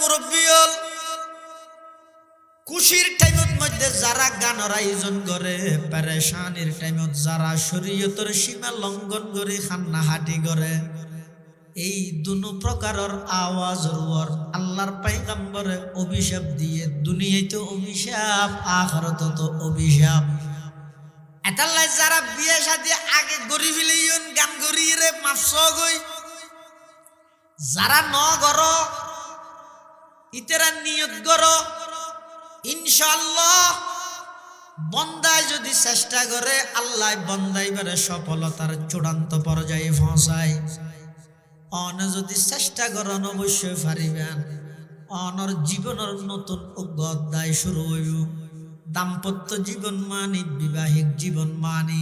মুরব্বী হল খুশির টাইমত মধ্যে যারা গানের আয়োজন করে, পেরেশানির টাইমত যারা শরীয়তের সীমা লঙ্ঘন করে খান্নাহাটি করে, এই দুনো প্রকারের আওয়াজের ওর আল্লাহর পয়গম্বরে অভিশাপ দিয়ে দুনিয়াতে অভিশাপ, আখিরাতে তো অভিশাপ। এতাল্লাই যারা বিয়ে শাদী আগে গড়ি ফেলিয়ন গান গড়িয়ে রে মাফস গই, যারা ন গর ইতেরা নিয়ত গর ইনশাআল্লাহ বন্দায় যদি চেষ্টা করে আল্লাহ বন্দাইবারে সফলতার চূড়ান্ত পর্যায়ে পৌঁছায়। অন যদি চেষ্টা করেন অবশ্যই পারিবেন। অনর জীবনের নতুন অধ্যায় শুরু হইব। দাম্পত্য জীবন মানি, বিবাহিক জীবন মানি,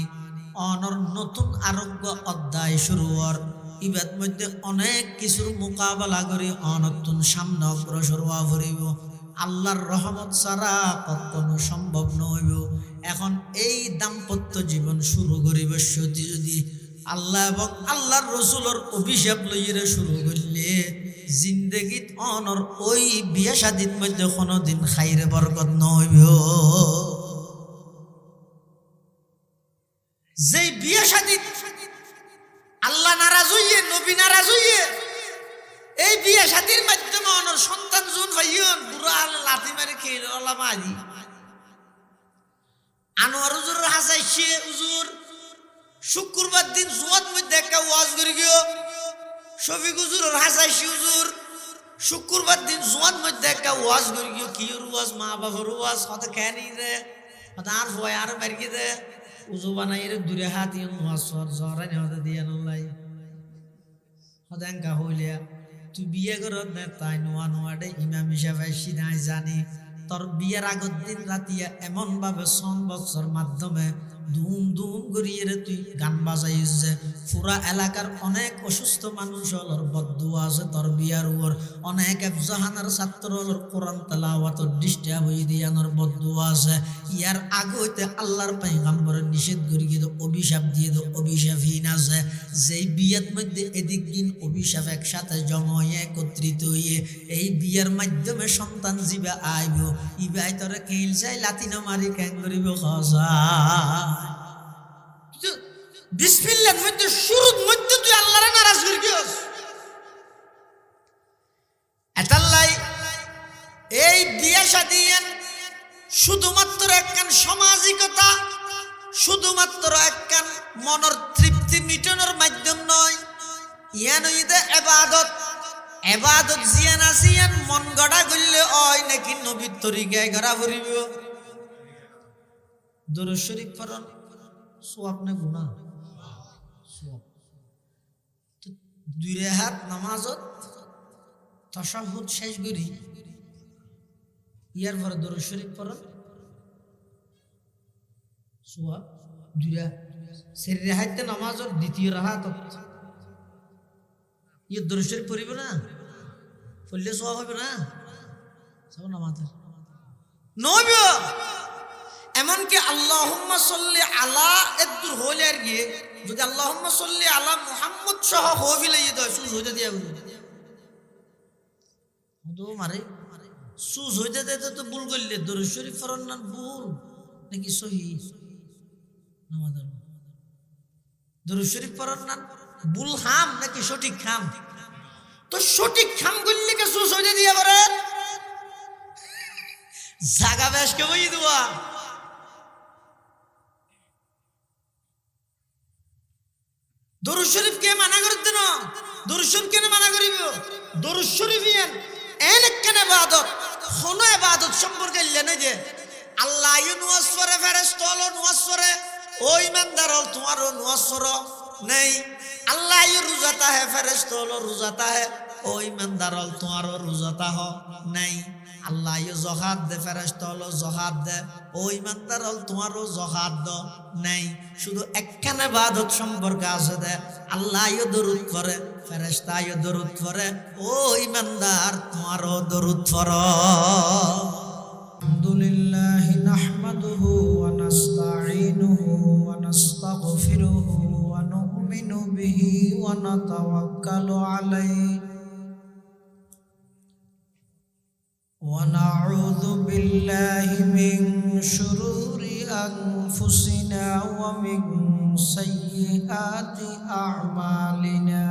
অনর নতুন আরোগ্য অধ্যায় শুরু হওয়ার ইবাদ মধ্যে অনেক কিছুর মোকাবেলা করি অনতুন সামনে অগ্রসর হওয়া ফুরিব। আল্লাহর রহমত ছাড়া কখনো সম্ভব নইব। এখন এই দাম্পত্য জীবন শুরু করিব যদি আল্লাহ এবং আল্লাহর রসুলের অভিশাপ লইয়ে শুরু করলে জিন্দগিত অনর ওই বিয়ে শাদীর মধ্যে কোনোদিন খাইরে বরকত নইব। যে বিয়ে শাদী আল্লাহ নারাজ হইয়ে, নবী নারাজ হইয়ে, এই বিয়ে শাদীর মাধ্যমে অনর সন্তান জুন ভাইয়ন বুড়া লাথি মারি খেয়ে মারি আনোয়ার হুজুর হাসাইছে হুজুর শুক্রবার দিন জুয়াত মধ্যে একটা ওয়াজ করে গিয়ে শফিক হুজুরের হাসাইছি হুজুর শুক্রবার দিন জুয়াত মধ্যে একটা ওয়াজ করে গিয়ে কি ওয়াজ মা বাবার ওয়াজ হতে খেয়ে রে হতে আর ভয় আর মারি দে উজু বানাই রে দূরে হাত ইন ওয়াজ জহরানি হতে দিয়ে নলাই হতে এঙ্কা হইলিয়া তুই বিয়ে করত না তাই নোয়া নোয়াডে ইমাম হিসাবে সিনাই জানি তোর বিয়ের আগের দিন রাতিয়া এমন ভাবে সন বছর মাধ্যমে ধুম ধুম করিয়ে রে তুই গান বাজাইছে। পুরা এলাকার অনেক অসুস্থ মানুষ হলোর বদদুয়া আছে তোর বিয়ার উপর, অনেক এফজাহানার ছাত্র হলোর কোরআন তেলাওয়াতর ডিস্টার্ব হয়ে দিয়ানোর বদদুয়া আছে। ইয়ার আগে হইতে আল্লাহর পয়গম্বরের নিষেধ করি গিয়ে অভিশাপ দিয়ে তো অভিশাপহীন আছে। যেই বিয়ের মধ্যে এদিক দিন অভিশাপ একসাথে জমা হয়ে একত্রিত হইয়ে এই বিয়ের মাধ্যমে সন্তান জীবে আইব, ইবাই তোরে কেল চাই লাতিনা মারি ক্যাং করিব খসা বিসমিল্লাহর মধ্যে শুরুর মধ্যে তুই আল্লাহরে নারাজ করে গিয়েছ। এতাল্লাই এই বিয়ে শাদী শুধুমাত্র একখান সামাজিকতা, শুধুমাত্র একখান মনের তৃপ্তি মিটানোর মাধ্যম নয়, ইয়ান হইতে এবাদত। এবাদত জিয়ান আসিয়ান মন গড়া করলে হয় নাকি নবীর তরিকায় গড়া ভরিব। দরুদ শরীফ পড়ন সওয়াব না গুনাহ? সওয়াব। দুই রাকাত নামাজত তাশাহুদ শেষ করি ইয়ার পরে দরুদ শরীফ পড়ন সওয়াব। দুইটা চার রাকাত নামাজর দ্বিতীয় রাকাতত ইয়ে দরুদ শরীফ পড়িব না, পড়লে সওয়াব হবে না? সব নামাজের নবী এমনকি আল্লাহুম্মা সাল্লি আলা এদুর হলে আর গিয়ে যদি আল্লাহুম্মা সাল্লি আলা মুহাম্মদ সহ হবিলে দেয় সুজ হইতে দিয়া তো মারে সুজ হইতে দিতে তো ভুল করলে দরুদ শরীফ পড়ার না ভুল নাকি সহি? নামাজের দরুদ শরীফ পড়ার না ভুল খাম নাকি সঠিক খাম? তো সঠিক খাম করলে কে সুজ হইতে দিয়া করে জাগা বেশ কে বই দেওয়া। দরুদ শরীফ কে মানা করতে না? দরুদ শরীফ কেন মানা করিব? দরুদ শরীফ এন কেন ইবাদত, কোন ইবাদত সম্পর্কে লেনে যে আল্লাহ নুয়াজ করে ফেরেশতা হলো নুয়াজ করে, ও ইমানদার হল তোমারও নুয়াজ করো নেই। আল্লাহ রোজাতা হে ফেরেশতা হলো রোজাতা হে, ও ইমানদার হল তোমারও রোজাতা হ নাই। আল্লাহ জহাদ দে ফেরেশতা হলো জহাদ দে, ও ইমানদার হল তোমারও জহাদ দ নাই। শুধু একখানে ইবাদত সম্পর্কে আছে দে আল্লাহ দরুদ করে ফেরেশতা দরুদ করে, ও ইমানদার তোমারও দরুদ পড়ো। আলহামদুলিল্লাহ নাহমাদুহু ওয়া নাস্তাঈনুহু ওয়া নাস্তাগফিরুহু ওয়া নু'মিনু বিহি ওয়া নাতাওয়াক্কালু আলাইহি ونعوذ بالله من شرور أنفسنا ومن سيئات أعمالنا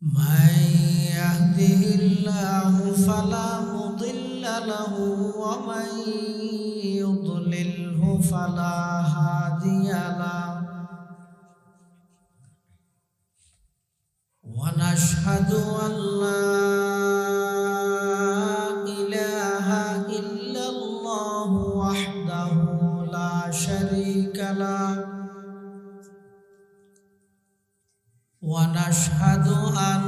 من يهده الله فلا مضل له ومن يضلله فلا هادي له ونشهد أن لا إله إلا الله وحده لا شريك له ونشهد أن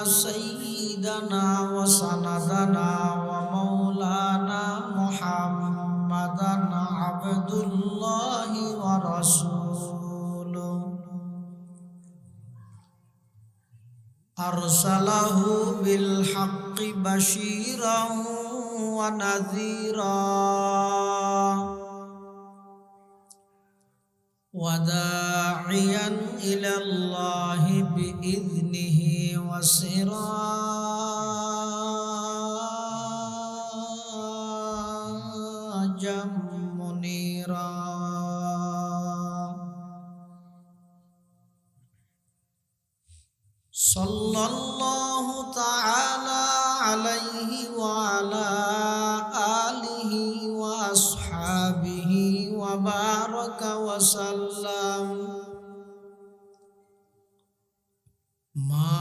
سيدنا وسندنا ومولانا محمدا عبد الله ورسوله أرسله بالحق بشيرا ونذيرا وداعيا إلى الله بإذنه وسراجا منيرا صلى الله تعالى عليه وعلى آله وأصحابه وبارك وسلم ما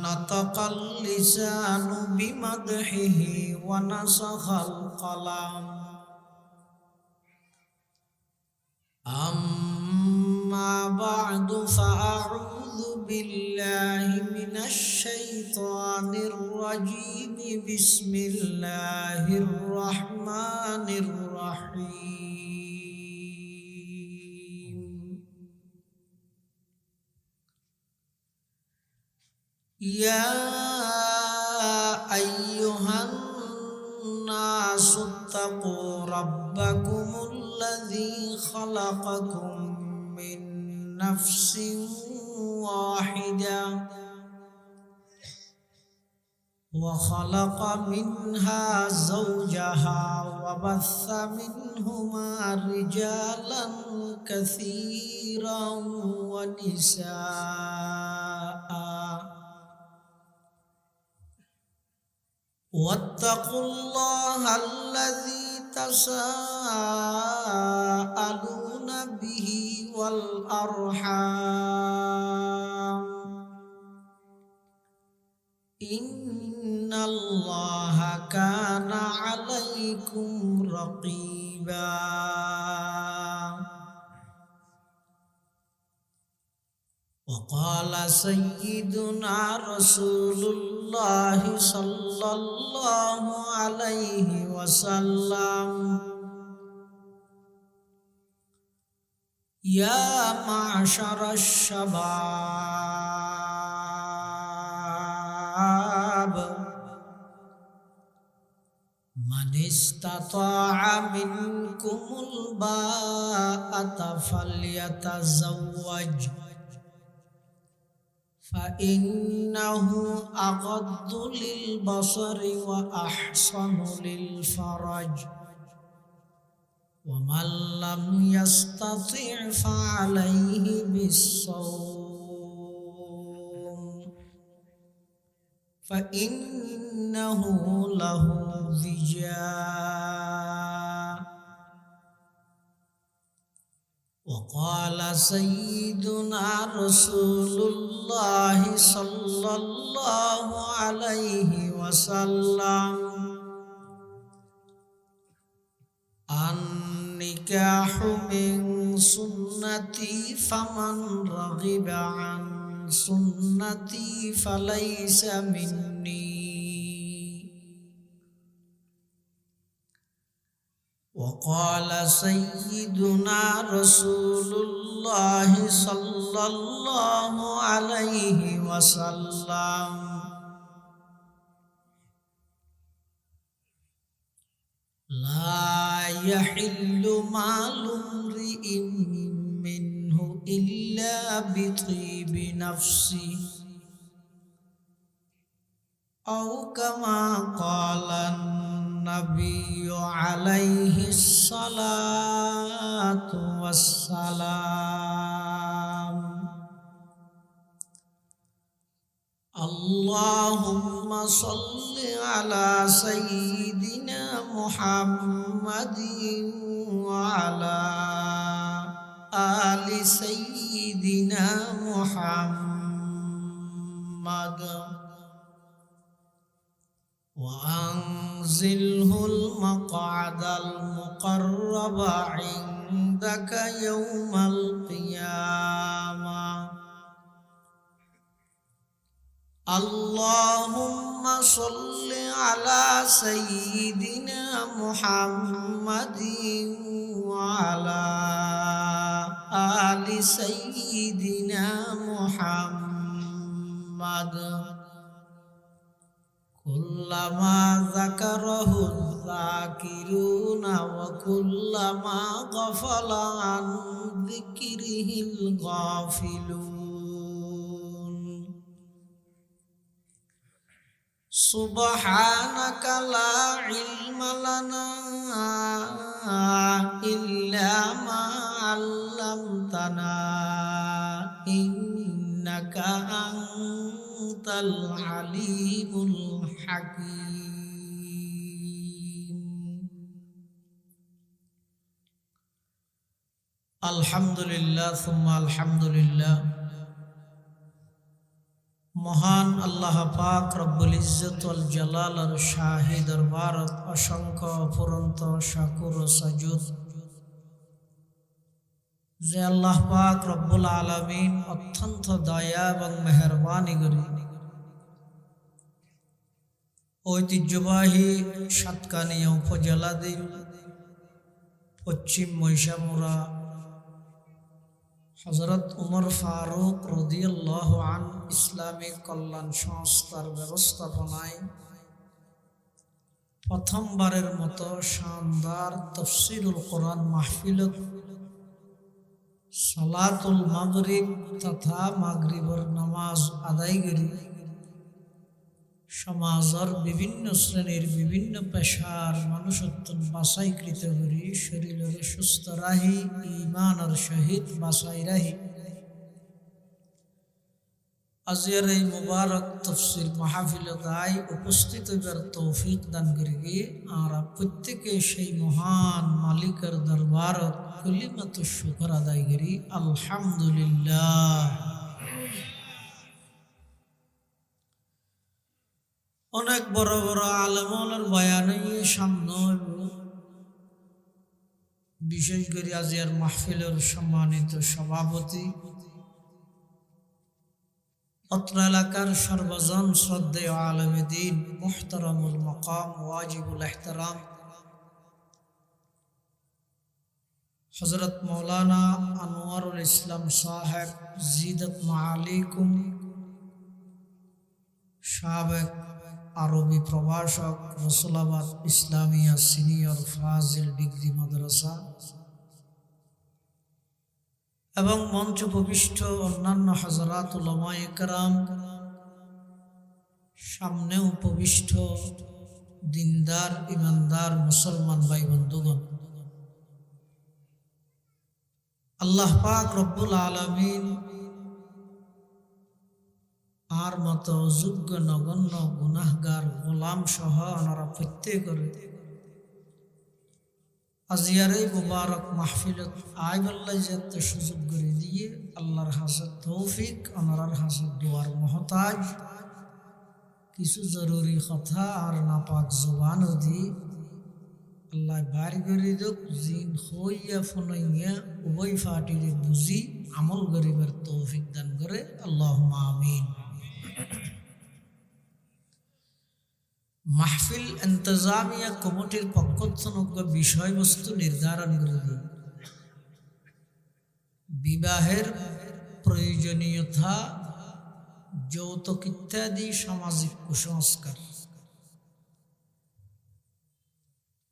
نطق اللسان بمدحه ونسخ القلم أما بعد فأعوذ بالله من الشيطان الرجيم بسم الله الرحمن الرحيم يا أيها الناس اتقوا ربكم الذي خلقكم من نفس واحدة وخلق منها زوجها وبث منهما رجالا كثيرا ونساء واتقوا الله الذي تساءلون به والأرحام إن الله كان عليكم رقيبا وقال سيدنا رسول الله صلى الله عليه وسلم يا معشر الشباب من استطاع منكم الباءة فليتزوج فإنه أغض للبصر وأحصن للفرج ومن لم يستطع فعليه بالصوم فإنه له وجاء. وقال سيدنا رسول الله صلى الله عليه وسلم النكاح من سنتي فمن رغب عن سنتي فليس مني. وقال سيدنا رسول الله صلى الله عليه وسلم لا يحل مال امرئ منه إلا بطيب نفسه أو كما قال النبي عليه الصلاة والسلام اللهم صل على سيدنا محمد وعلى آل سيدنا محمد وأنزله المقعد المقرب عندك يوم القيامة اللهم صل على سيدنا محمد وعلى آل سيدنا محمد كلما ذكره الذاكرون وكلما غفل عن ذكره الغافلون سبحانك لا علم لنا إلا ما علمتنا إنك أنت العليم الحكيم الحمد لله ثم الحمد لله মহান আল্লাহ পাক রব্বুল ইজ্জত ওয়াল জালালের শাহী দরবারত অসংখ্য অফুরন্ত শাকুর ও সাজুদ যে আল্লাহ পাক রব্বুল আলামিন অত্যন্ত দয়া এবং মেহেরবানি করি ঐতিহ্যবাহী সাতকানিয়া উপজেলাধীন পশ্চিম মহিষামুড়া হযরত উমর ফারুক রাদিয়াল্লাহু আনহু ইসলামিক কল্যাণ সংস্থার ব্যবস্থাপনায় প্রথমবারের মতো শানদার তাফসীরুল কোরআন মাহফিলত সালাতুল মাগরিব তথা মাগরিবের নামাজ আদায় করি সমাজের বিভিন্ন শ্রেণীর বিভিন্ন পেশার মানুষত্ব বাছাইকৃত করি শরীরের সুস্থ রাহি ঈমানের সহিত বাছাই রাহি আজকের এই মুবারক তাফসীর মাহফিলত আই উপস্থিত হবার তৌফিক দান করি গিয়ে আর প্রত্যেকে সেই মহান মালিকের দরবারত কলিমাত শুকর আদায় করি আলহামদুলিল্লাহ। অনেক বড় বড় আলেমুলের বয়ানে সামনে হইব বিশেষ করে আজিয়ার মাহফিলের সম্মানিত সভাপতি অত্র এলাকার সর্বজন শ্রদ্ধেয় আলেমে দ্বীন মুহতারামুল মাকাম ওয়াজিবুল ইহতারাম হযরত মাওলানা আনোয়ারুল ইসলাম সাহেব জিদত মাআলিকুম সাবেক আরবি প্রভাষক রসুলাবাদ ইসলামিয়া সিনিয়র ফাজিল ডিগ্রি মাদ্রাসা এবং মঞ্চ উপবিষ্ট অন্যান্য হযরত উলামায়ে কেরাম সামনে উপবিষ্ট দিনদার ইমানদার মুসলমান ভাই বন্ধুগণ আল্লাহ পাক রব্বুল আলামিন আর মতো যোগ্য নগণ্য গুনাহগার গোলাম সহ ওনারা প্রত্যেকের আজিয়ার এই মুবারক মাহফিলত আইবাল্লাহ যাতে সুযোগ করে দিয়ে আল্লাহর হাজার তৌফিক ওনার হাজার দোয়ার মহতাজ কিছু জরুরি কথা আর নাপাক জবান দি আল্লাহ বাড়ি করে দোক জিন হইয়া ফোনাইয়া উভয় ফাটিরে বুঝি আমল গরিবের তৌফিক দান করে আল্লাহুম্মা আমিন। মাহফিল ইন্তজামিয়া কমিটির পক্ষ থেকে বিষয়বস্তু নির্ধারণ করে দিই বিবাহের প্রয়োজনীয়তা যৌতুক ইত্যাদি সামাজিক কুসংস্কার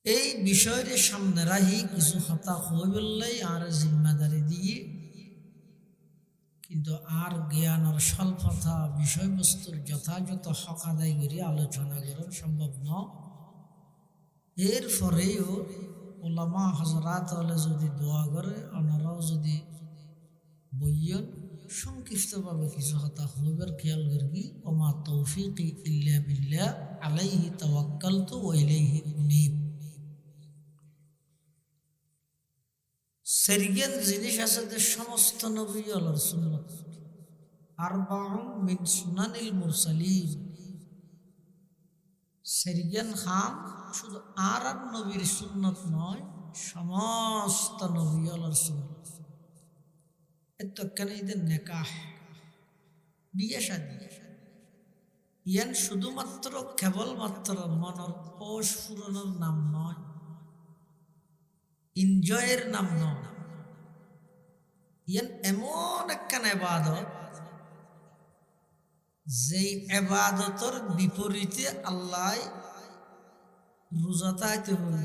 এই বিষয়ের সামনে রাহি কিছু কথা হয়ে বললেই আর জিম্মাদারি দিয়ে কিন্তু আর জ্ঞান আর স্বল্পতা বিষয়বস্তুর যথাযথ হক আদায় করে আলোচনা করা সম্ভব নয়। এরপরেও ওলামা হজরাত হলে যদি দোয়া করে, ওনারাও যদি বইয়েন সংক্ষিপ্তভাবে কিছু কথা হইবার খেয়াল করি। ওমা তৌফিকি ইল্লা বিল্লাহ আলাইহি তাওয়াক্কালতু ওয়া ইলাইহি উনীব। সেরিগেন জিনিস আছে যে সমস্ত নবী আল্লাহর সুন্নাত, আরবাউন মিন সুনানিল মুরসালিন। সেরিগেন খাম শুধু আর নবীর সুন্নত নয়, সমস্ত নবী আল্লাহর সুন্নাত। এত কেন ঈদের নেকাহ, বিয়ে শাদী, ইয়ান শুধুমাত্র কেবলমাত্র মনের পোষ পূরণের নাম নয়, এনজয়ের নাম নয়। ইয়ান এমন একখান এবাদত যেই এবাদতের বিপরীতে আল্লাহ রোজা থাকতে হবে।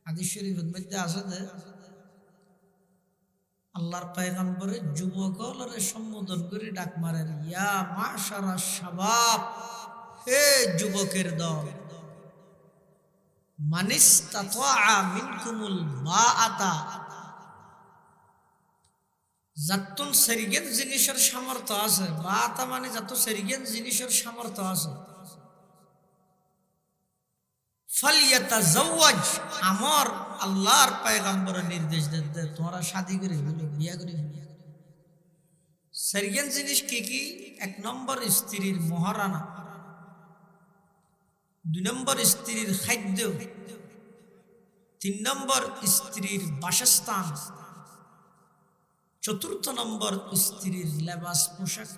হাদিস শরীফের মধ্যে আছে যে আল্লাহর পয়গম্বরে যুবকলরে সম্বোধন করে ডাক মারেন, ইয়া মাশারা শাবাব, হে যুবকের দল, মানিস্তাতা মিনকুমুল বাআতা, যাতুন সেরিগেন জিনিসের সামর্থ্য আছে, বাআতা মানে যত সেরিগেন জিনিসের সামর্থ্য আছে, ফালিয়াতাজাওয়াজ, আমার আল্লাহর পয়গম্বরের নির্দেশ দেন তোমরা শাদী করে ফেলো, বিয়া করে ফেলো। সেরিগেন জিনিস কি কি? 1 নম্বর স্ত্রীর মহারানা, 2 নম্বর স্ত্রীর খাদ্য, 3 নম্বর স্ত্রীর বাসস্থান, 4th নম্বর স্ত্রীর লেবাস পোশাক।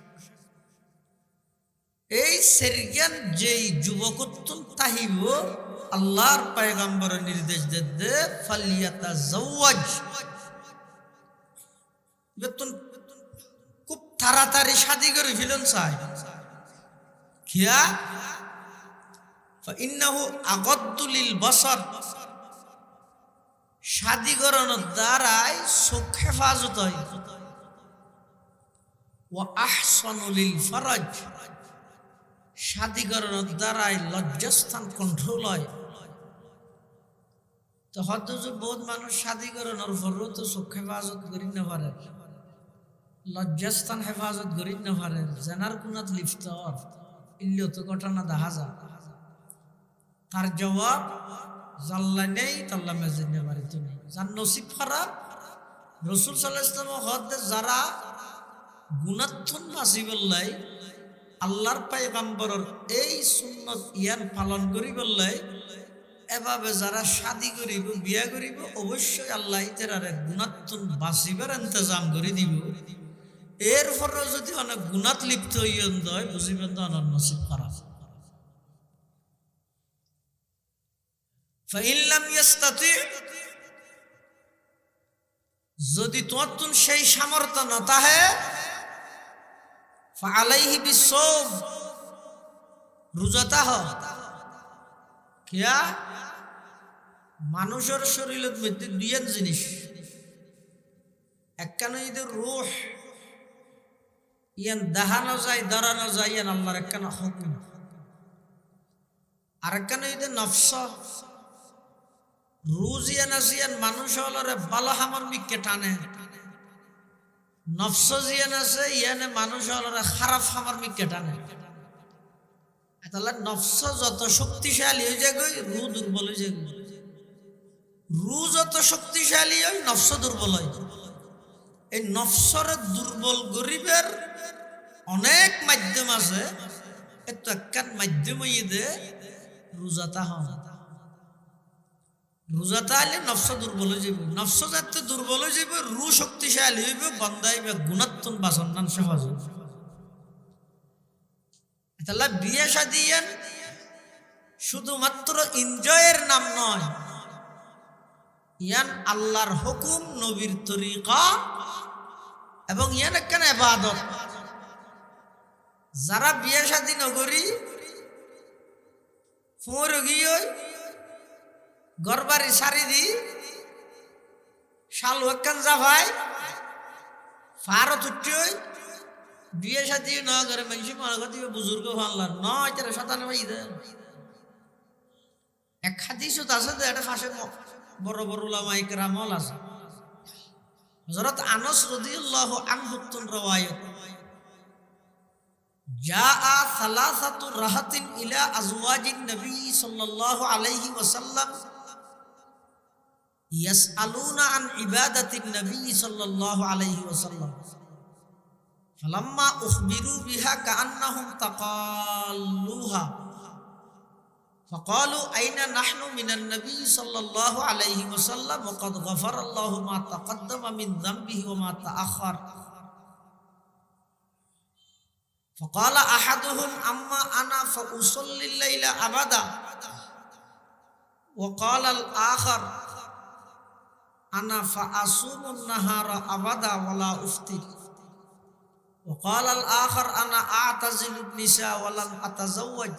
এই সেরিগেন যেই যুবকত্তন তাহিব আল্লাহর পয়গম্বরের নির্দেশ দে ফালিয়াতাজাওয়াজ, বেতন খুব তাড়াতাড়ি শাদী করে ফেলুন চাই। কিয়া ফাইন্নাহু আগাদ্দু লিল বাসার, শাদী করানোর দ্বারাই চোখ হেফাজত হয়। ওয়া আহসানু লিল ফারাজ, শাদী করানোর দ্বারাই লজ্জাস্থান কন্ট্রোল হয়। তো হয়তো যে বহুত মানুষ শাদী করানোর পরেও তো চোখ হেফাজত করি না পারে, লজ্জাস্থান হেফাজত করি না পারে, জেনার কোনাত লিপ্ত ইল্লিও তো ঘটনা দেখা যায়। তার জবাব জাল্লা নেই তাল্লা মেজেনে বাড়িতে নেই, যার নসিব খারাপ। রসুল সাল্লাল্লাহু আলাইহি ওয়াসাল্লাম হদে যারা গুণাত্মন বাঁচি বললাই আল্লাহর পয়গম্বরের এই সুন্নত ইয়ান পালন করি বললাই, এভাবে যারা শাদী করিব বিয়া করিব অবশ্যই আল্লাহ ইতারে গুণাত্মন বাঁচিবার ইন্তজাম করে দিব। এরপরে যদি অনেক গুণাত লিপ্ত হইয়ন দয় বুঝিবেন তো অনেক নসিব খারাপ। ফাইন লাম ইয়াস্তাতি, যদি তোমার সেই সামর্থ্য না থাকে, ফালাইহি বিসওম, রোজাতা হ। কিয়া মানুষের শরীরের মধ্যে 2 জিনিস, একখানে ঈদের রূহ, ইয়ান দেখানো যায় ধরানো যায়, ইয়ান আল্লাহর একখানা হুকুম। আর একখানে ঈদের নফস, রুজ ইয়ান আছে, ইয়ান মানুষ হলরে ভালো হামর মিকে টানে। নফস জিয়ান আছে, ইয়ানে মানুষ হলরে খারাপ হামর মিকে টানে। তাহলে নফস যত শক্তিশালী হয়ে যায় রু দুর্বল হয়ে যায়, রু যত শক্তিশালী হয় নফস দুর্বল হয়। এই নফসর দুর্বল গরিবের অনেক মাধ্যম আছে, এত একখান মাধ্যম দে রোজাতা হন। রোজাতা হলে নফস দুর্বল হয়ে যাবে, নফস যাতে দুর্বল হয়ে যাবে, রু শক্তিশালী হইবে, বন্দাইবে গুণাত্মন বাসন্নান সহজ হবে। তাহলে বিয়ে শাদী শুধুমাত্র এনজয়ের নাম নয়, ইয়ান আল্লাহর হুকুম, নবীর তরিকা, এবং ইয়ান একখান ইবাদত। যারা বিয়ে শাদী নগরী ফুঁর গিয়ে গরবারি সারি দি শাল একখান জাভাই ফারত উঠে বিয়ে সাথে ন করে মানুষ মনে করতে বুজুর্গ ভাল্লার নয় তারা সাতান্ন ভাই দেন এক হাদিস আছে তো এটা ফাঁসে বড় বড় উলামা ইকরামল আছে হযরত আনাস রাদিয়াল্লাহু আনহু তুন রওয়ায়াত জাআ সালাসাতু রাহাতিন ইলা আজওয়াজিন নবী সাল্লাল্লাহু আলাইহি ওয়াসাল্লাম ইয়াসআলুনা আন ইবাদাতিন নবী সাল্লাল্লাহু আলাইহি ওয়াসাল্লাম ফালাম্মা উখবিরু বিহা কাআন্নাহুম তাকাল্লুহা فقالوا أين نحن من النبي صلى الله عليه وسلم وقد غفر الله ما تقدم من ذنبه وما تأخر فقال أحدهم أما أنا فأصلي الليل أبدا وقال الآخر أنا فأصوم النهار أبدا ولا أفطر وقال الآخر أنا أعتزل النساء ولن أتزوج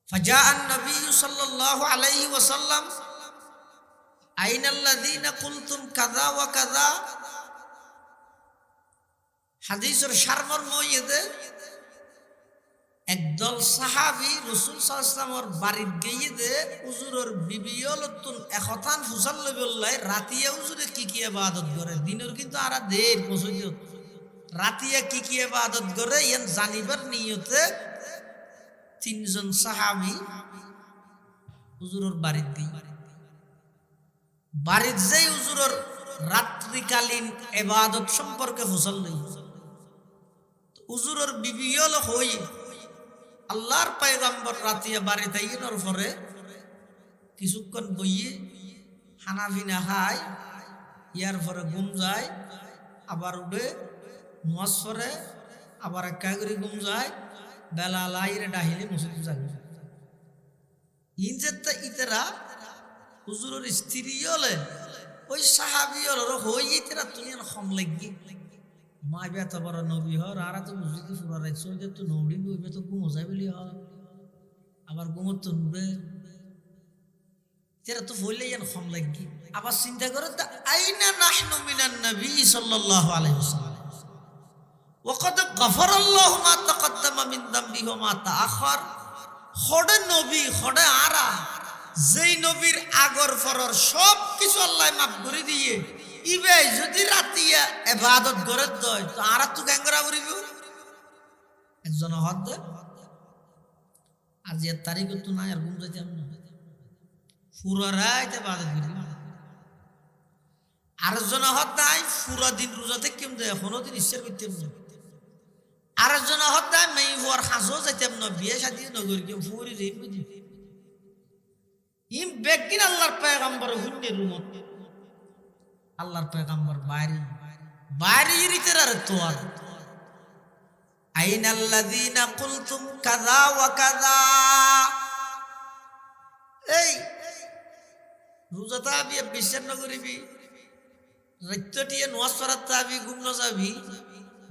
فجاء النبي صلى الله عليه وسلم أين الذين قلتم كذا وكذا হাদিসের সারমর্ম ইয়েতে একদল সাহাবী রাসূল সাল্লাল্লাহু আলাইহি ওয়াসাল্লামের বাড়িত গিয়ে দে হুজুরের বিবিয়লতুন একতান ফুসাল্লে বললাই রাতিয়া হুজুরে কি কি ইবাদত করে দিনের কিন্তু আরা দের পছন্দ রাতিয়া কি কি ইবাদত করে ইয়ান জানিবার নিয়তে তিনজন সাহাবী হুজুরের বাড়িত গিয়ে বাড়িত যাই হুজুরের রাত্রিকালীন ইবাদত সম্পর্কে ফুসাল্লে হুজুরের বিবিয়ল হই আল্লাহর পয়গম্বর রাতিয়া বাড়িতে আইনোর পরে কিছুক্ষণ বইয়ে হানাফিনা খায় ইয়ার পরে ঘুম যায় আবার উঠে নামাজ পড়ে আবার একা করে ঘুম যায় বেলা লাইরে ডাহিলে মসজিদে যাবে ইনজেতা ইতেরা হুজুরের স্ত্রী হলে ওই সাহাবি হলো হই ইতেরা তুই খম লাগি মা বেতা বড় নবী হর আর তো মসজিদে পুরা রাখছো যে তো নৌড়ি বইবে তো ঘুমো যায় বলি হয় আবার ঘুমোর তো নুড়ে তেরা তো বললে যেন খম লাগি আবার চিন্তা করে তা আইনা নাহনু মিনান নবী সাল্লাল্লাহু আলাইহি ওয়াসাল্লাম ওয়াকাদ গফারাল্লাহু মা তাকদ্দামা মিন যামবি ওয়া মা তাআখার খড়ে নবী খড়ে আরা যেই নবীর আগর ফরর সব কিছু আল্লাহ মাফ করে দিয়ে ইবে যদি রাতিয়া ইবাদত করে দয় তো আরা তো গ্যাঙ্গরা করিব একজন হদ দে আজ এর তারিখ তো নাই আর ঘুম যাইতাম না পুরো রাত ইবাদত করি আর জন হদ নাই পুরো দিন রোজা থেকে কেম দেয় এখনো দিন ইচ্ছা করতাম না আর জন হদ নাই মেই হওয়ার হাসো যাইতাম না বিয়ে শাদী নগর কেউ ফুরি রে বুঝি ইম বেগিন আল্লাহর পয়গম্বর হুন্নে রুমত আল্লাহর পয়গম্বর বাইরে রিতের আর তোয়ার আইনাল্লাযীনা কুলতুম কাযা ওয়া কাযা এই রোজাটা আবি বিশ্বাস না করিবি রাত্রিয়ে নামাজ পড়াতে আবি ঘুম না যাবি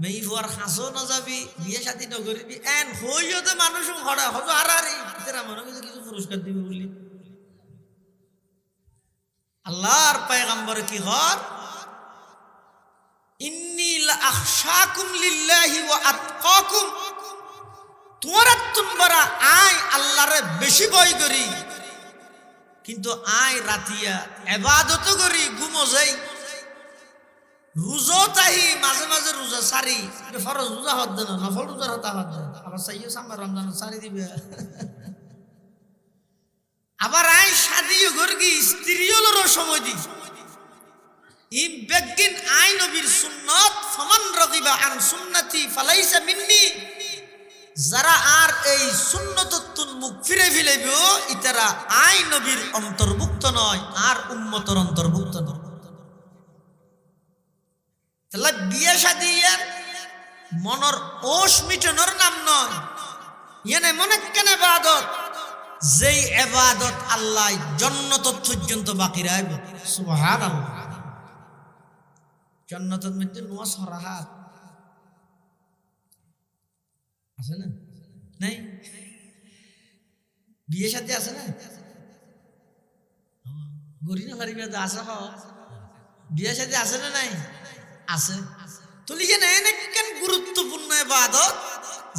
মেই হওয়ার হাসো না যাবি বিয়ে শাদী না করিবি এন হইও তো মানুষ হড়া হতো হারারি তেরা মনে কিছু পুরস্কার দিবে বলি আল্লাহর পয়গম্বর কি হর ইন্নী লাআখশাকুম লিল্লাহি ওয়া আতকাকুম তোমরা তোমরা আই আল্লাহরে বেশি ভয় করি কিন্তু আই রাতিয়া ইবাদত করি ঘুমো যাই রোজা তাই মাঝে মাঝে রোজা সারি ফরজ রোজা হদ না নফল রোজা হতা হদ আবার সাইয়্যা সামবার রমজান সারি দিবে আবার আই শাদিও গর্গি স্ত্রীওলর সময় দি ইম বেগিন আই নবীর সুন্নাত ফামান রাগিবা আন সুন্নতি ফালাইসা মিন্নি যারা আর এই সুন্নততুন মুখ ফিরে ফিলেব ইতারা আই নবীর অন্তর্ভুক্ত নয় আর উম্মতের অন্তর্ভুক্ত নয় তাহলে বিয়ে শাদিয়ার মনের ওশ মিটানোর নাম নয় ইয়ানে মনে কেন ইবাদত যেই ইবাদত আল্লাহ জান্নাত পর্যন্ত বাকি রাখবে সুবহানাল্লাহ জান্নাতের মধ্যে নামাজ রাহাত আছে না নাই বিয়ে সাথে আছে না গরি না পারিবে আছে বিয়ে সাথে আছে না নাই আছে। তুলিয়েন এনেকেন গুরুত্বপূর্ণ ইবাদত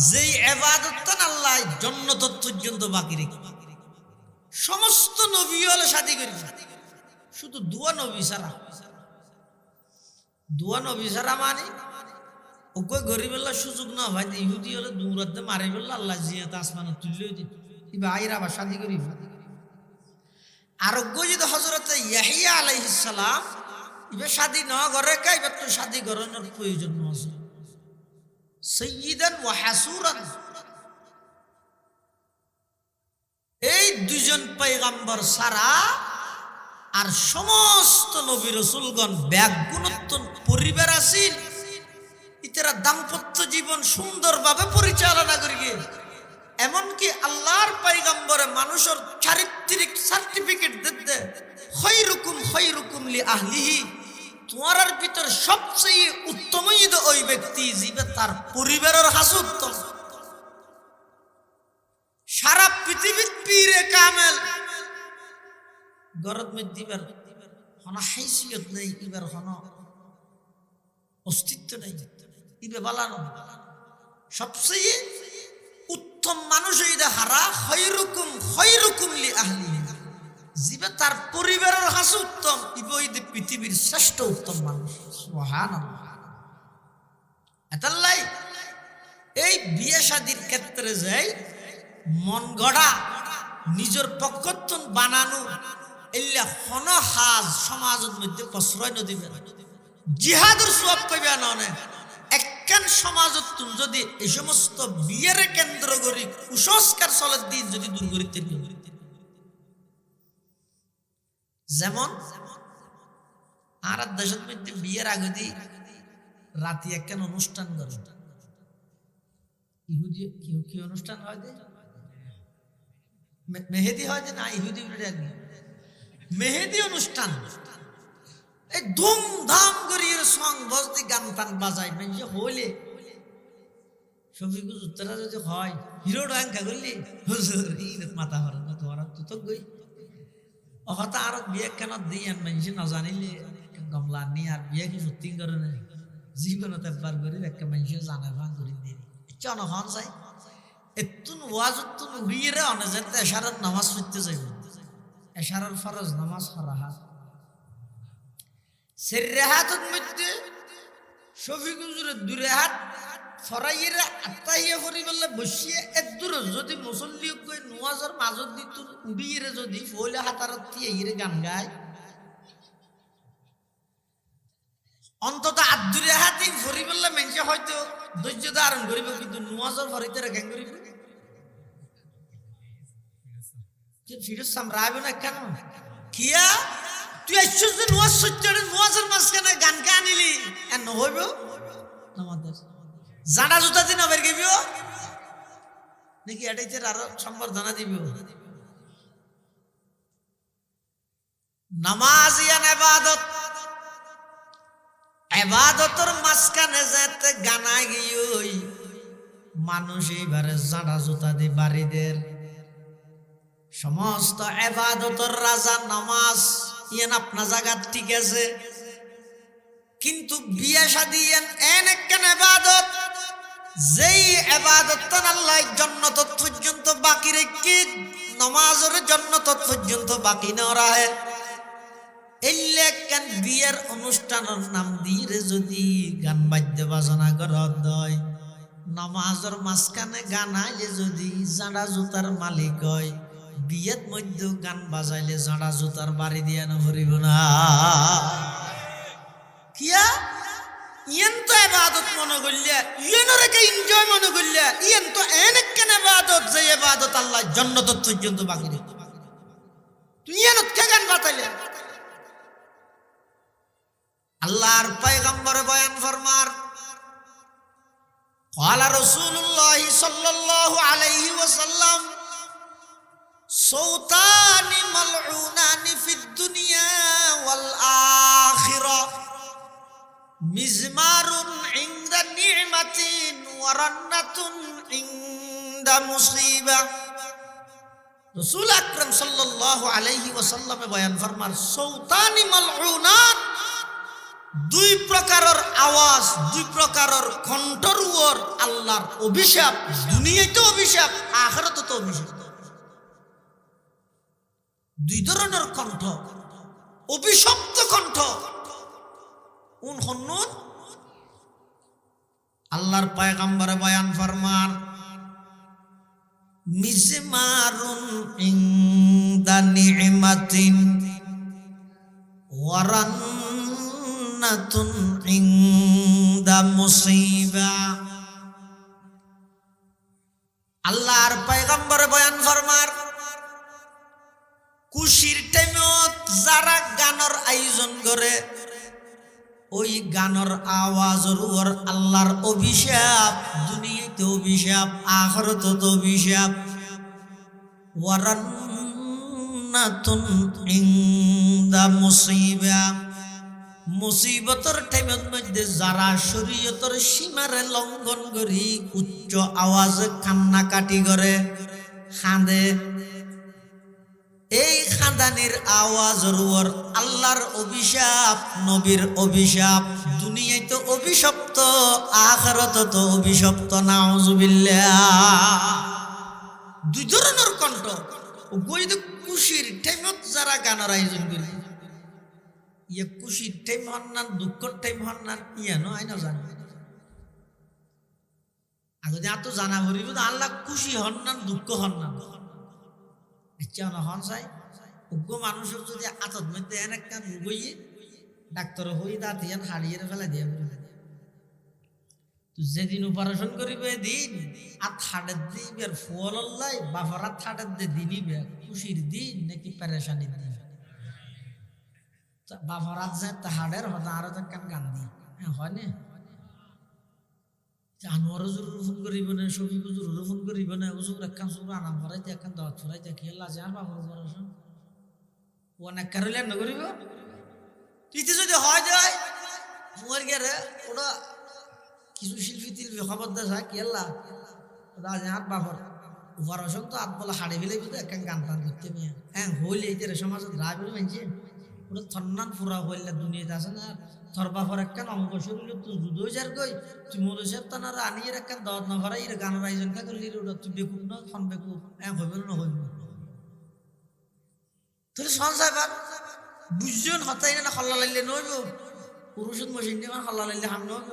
যেই ইবাদতটা আল্লাহ জান্নাত পর্যন্ত বাকি রেখে সমস্ত নবী হলে শাদী করি শুধু দুয়া নবী ছাড়া মানে ওকে গরিবেল্লা সুযোগ না ভাই ইহুদি হলে দৌড়াতে মারি বললো আল্লাহ জিয়াতে আসমানে তুললেও দিত এবার আইরা আবার শাদী করি আরোগ্য যদি হজরত ইয়াহিয়া আলাইহিস সালাম এবার শাদী না করে কা এবার তো শাদী করানোর প্রয়োজন আছে সাইয়্যিদান ওয়া হাসুরান এই দুজন পয়গম্বর সারা আর সমস্ত নবী রাসূলগণ ব্যাগুণোত্তম পরিবার আছিল ইতারা দাম্পত্য জীবন সুন্দরভাবে পরিচালনা করিগে এমনকি আল্লাহর পয়গম্বরে মানুষের চারিত্রিক সার্টিফিকেট দিতে খৈরুকুম লি আহলিহি তোমার ভিতর সবচেয়ে উত্তম ওই ব্যক্তি যিনি তার পরিবারের হাসু উত্তম সারা পৃথিবীর পীরে কামেল গরত মে দিবার হনা হাইসিয়ত নেই ইবার হনা অস্তিত্ব নেই ইবে বালানো সবচেয়ে উত্তম মানুষ হইতে হারা খৈরুকুম লি আহলিহি যিনি তার পরিবারের হাসু উত্তম ইবে পৃথিবীর শ্রেষ্ঠ উত্তম মানুষ সুবহানাল্লাহ এতাল্লাই এই বিয়ে শাদীর ক্ষেত্রে যাই মন গড়া নিজের পক্ষত্বন বানানো এল্লা হন হাজ সমাজের মধ্যে প্রশ্রয় নদিবে জিহাদের সওয়াব পাইবে না একখান সমাজত যদি এই সমস্ত বিয়ের কেন্দ্র করি কুসংস্কার চলের দিন যদি দূর করিতে যেমন আর দেশের মধ্যে বিয়ের আগে দি রাতে একখান অনুষ্ঠান করে ইহুদি কি অনুষ্ঠান হয় মেহেদি হয় যে না ইহুদি মেহেদি অনুষ্ঠান এই ধুমধাম করে সং বজদি গান টান বাজায় মানে হইলে শফিকুল উত্তরা যদি হয় হিরো ডাঙ্কা করলি হুজুর মাথা হর না তোমার তো গই অহতা আর বিয়ে কেন দিয়ে মানুষ না জানিলে গমলা নিয়ে আর বিয়ে কি সত্যি করে না জীবনত একবার করে একটা মানুষ জানা ভাঙ করে দিয়ে চন হন চাই এতুন ওয়াজতুন উড়িয়ে অনে যেতে এশারার নামাজ পড়তে যাইব এশারার ফরজ নামাজ ফরাহাত সেরেহাতর মধ্যে শফিকুজুরের দূরে হাত ফরাইয়ের আত্মাইয়া করি বললে বসিয়ে এত দূর যদি মুসল্লি কই নোয়াজের মাজত দিত উড়িয়ে যদি ফলে হাতারত দিয়ে ইরে গান গায় অন্তত আদুরে হাতি ফরি বললে মেনছে হয়তো ধৈর্য ধারণ করিব কিন্তু নোয়াজের ফরিতে রেখে করিব ফিরোজ সামরাইব না কেন কিয়া তুই আসছিস যে নোয়াজ সচ্চরে নোয়াজের মাঝখানে গান কে আনিলি আর নহইব আমাদের জানা জুতা দিন বের গেবিও নাকি এটাইতে আরো সম্বর্ধনা দিব নামাজ ইয়ান ইবাদতের মাঝখানে যেতে গানা গিয়ে মানুষ এইবারে জানা জুতা দি বাড়িদের সমস্ত ইবাদতের রাজা নামাজ ইয়ান আপনার জায়গা ঠিক আছে কিন্তু বিয়ে শাদী এন একখান ইবাদত যেই ইবাদতটা আল্লাহ জান্নাত পর্যন্ত বাকি রেখে নামাজের জান্নাত পর্যন্ত বাকি না রাখে এলে একখান বিয়ের অনুষ্ঠানের নাম দিয়ে যদি গান বাদ্য বাজনা করা হয় নামাজের মাঝখানে গান আইলে যদি জাঁড়া জুতার মালিক হয় বিয়ের মধ্যে গান বাজাইলে জাঁড়া জুতার বাড়ি দিয়া নভরিব না কিয়া ইয়েন তো ইবাদত মনে করলে ইয়েনের কে এনজয় মনে করলে ইয়েন তো এনেক কেন ইবাদত যে ইবাদত আল্লাহ জান্নাত পর্যন্ত বাকি রেখে তুই ইয়েনত কে গান বাতাইলে আল্লাহর পয়গম্বর বয়ান ফরমার قال رسول الله صلى الله عليه وسلم صوتان ملعونان في الدنيا والآخرة مزمار عند نعمة ورنة عند مصيبة رسول أكرم صلى الله عليه وسلم বয়ান ফরমার صوتان ملعونان দুই প্রকারের আওয়াজ, দুই প্রকারের কণ্ঠর উপর আল্লাহর অভিশাপ। দুনিয়ায় তো অভিশাপ, আখিরাতে তো অভিশাপ। দুই ধরনের কণ্ঠ, অভিশপ্ত কণ্ঠ। কোন হন্নুন আল্লাহর পয়গম্বরে বয়ান ফরমান, মিজমারুন ইনদা নি'মাতিন ওয়ারান্নাতুন ইনদা মুসিবা। আল্লাহর পয়গম্বরে বয়ান ফরমার, খুশির টাইমত যারা গানের আয়োজন করে, ওই গানের আওয়াজের উপর আল্লাহর অভিশাপ। দুনিয়াতে অভিশাপ, আখিরাতে তো অভিশাপ। ওয়ারান্নাতুন ইনদা মুসিবা, মুসিবতর টাইমের মধ্যে যারা শরীয়তের সীমারে লঙ্ঘন করি উচ্চ আওয়াজে কান্নাকাটি করে, কাঁদে, এই খাদানির আওয়াজের উপর আল্লাহর অভিশাপ, নবীর অভিশাপ। দুনিয়ায় তো অভিশপ্ত, আখিরাতে তো অভিশপ্ত। নাউজুবিল্লাহ। দুই ধরনের কণ্ঠ। খুশির টাইমত যারা গানের আয়োজন করি, ইয়ে খুশির টাইম হন না, দুঃখের টাইম হন না, ইয়ে নয় না জানি আগে এত জানা করিব আল্লাহ খুশি হন না, দুঃখ হন না। ইচ্ছা না হন চাই উগ্র মানুষের যদি আতত মধ্যে এন একটা রুগইয়ে ডাক্তার হই দাঁত ইয়ান হারিয়ে ফেলা দিয়ে যেদিন অপারেশন করিবে দিন আর থার্ডের দিবের ফল আল্লাহ বাফারা থার্ডের দিয়ে দিনিবে খুশির দিন নাকি পেরেশানির দিন। বাফারাত যায় তাহাডের হতা আরো একখান গান দি হয় না, আনোয়ারও জরুর ফোন করিব না, শফিকও জরুর ফোন করিব না, ওসব একখান সব আনাম ফরাইতে একখান দাওয়াত ফরাইতে খেয়ে লাজে আর বাবার অপারেশন ও অনেক কারলে না করিব। তুইতে যদি হয় যায় মোর গেলে ওরা কিছু শিল্পী তিলবি খবর দেখা কেল্লা রাজে আর বাবার অপারেশন তো আতবলা হাড়ে ফেলে বুঝতে একখান গান টান করতে নিয়ে হ্যাঁ হইলে এই সমাজত রায় বলে মানছে ওটা থন্নান পুরা হইলে দুনিয়াতে আছে না। থর বাবার একখান অঙ্গ শরীর তুই জুদো যার গই তুই মরেছে তানার আনিয়ে একখান দাওয়াত না ভরা এর গানের আয়োজন কা করলি ওটা তুই বেকুব না খন বেকুব হইব না হইব তাহলে সঞ্চয় পার বুঝজন হতাই না হল্লা লাইলে নইব পুরুষত মশিন দিয়ে হল্লা লাইলে হাম নইব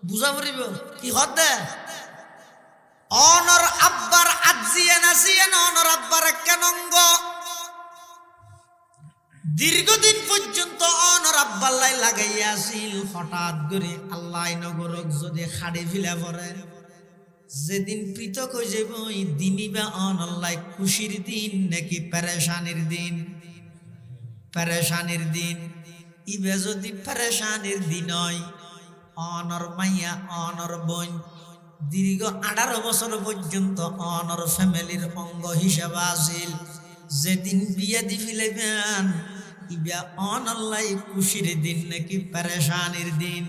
বুঝা পড়িব কি হত দে অনর আব্বার আজিয়ে নাসিয়ে অনর আব্বার একখান অঙ্গ দীর্ঘদিন পর্যন্ত অনর আব্বাল্লাই লাগাইয়া আসিল। হঠাৎ করে আল্লাহ নগরক যদি খাড়ে ফিলা পড়ে, যেদিন পৃথক হয়ে যাব এই দিনই বা অনল্লাই খুশির দিন নাকি পেরেশানির দিন? পেরেশানির দিন। ইবে যদি পেরেশানির দিন হয়, অনর মাইয়া অনর বোন দীর্ঘ 18 বছর পর্যন্ত অনর ফ্যামিলির অঙ্গ হিসাবে আসিল, যেদিন বিয়ে দি ফিলাইবেন ইবা অনল্লাই খুশির দিন নাকি পেরেশানির দিন?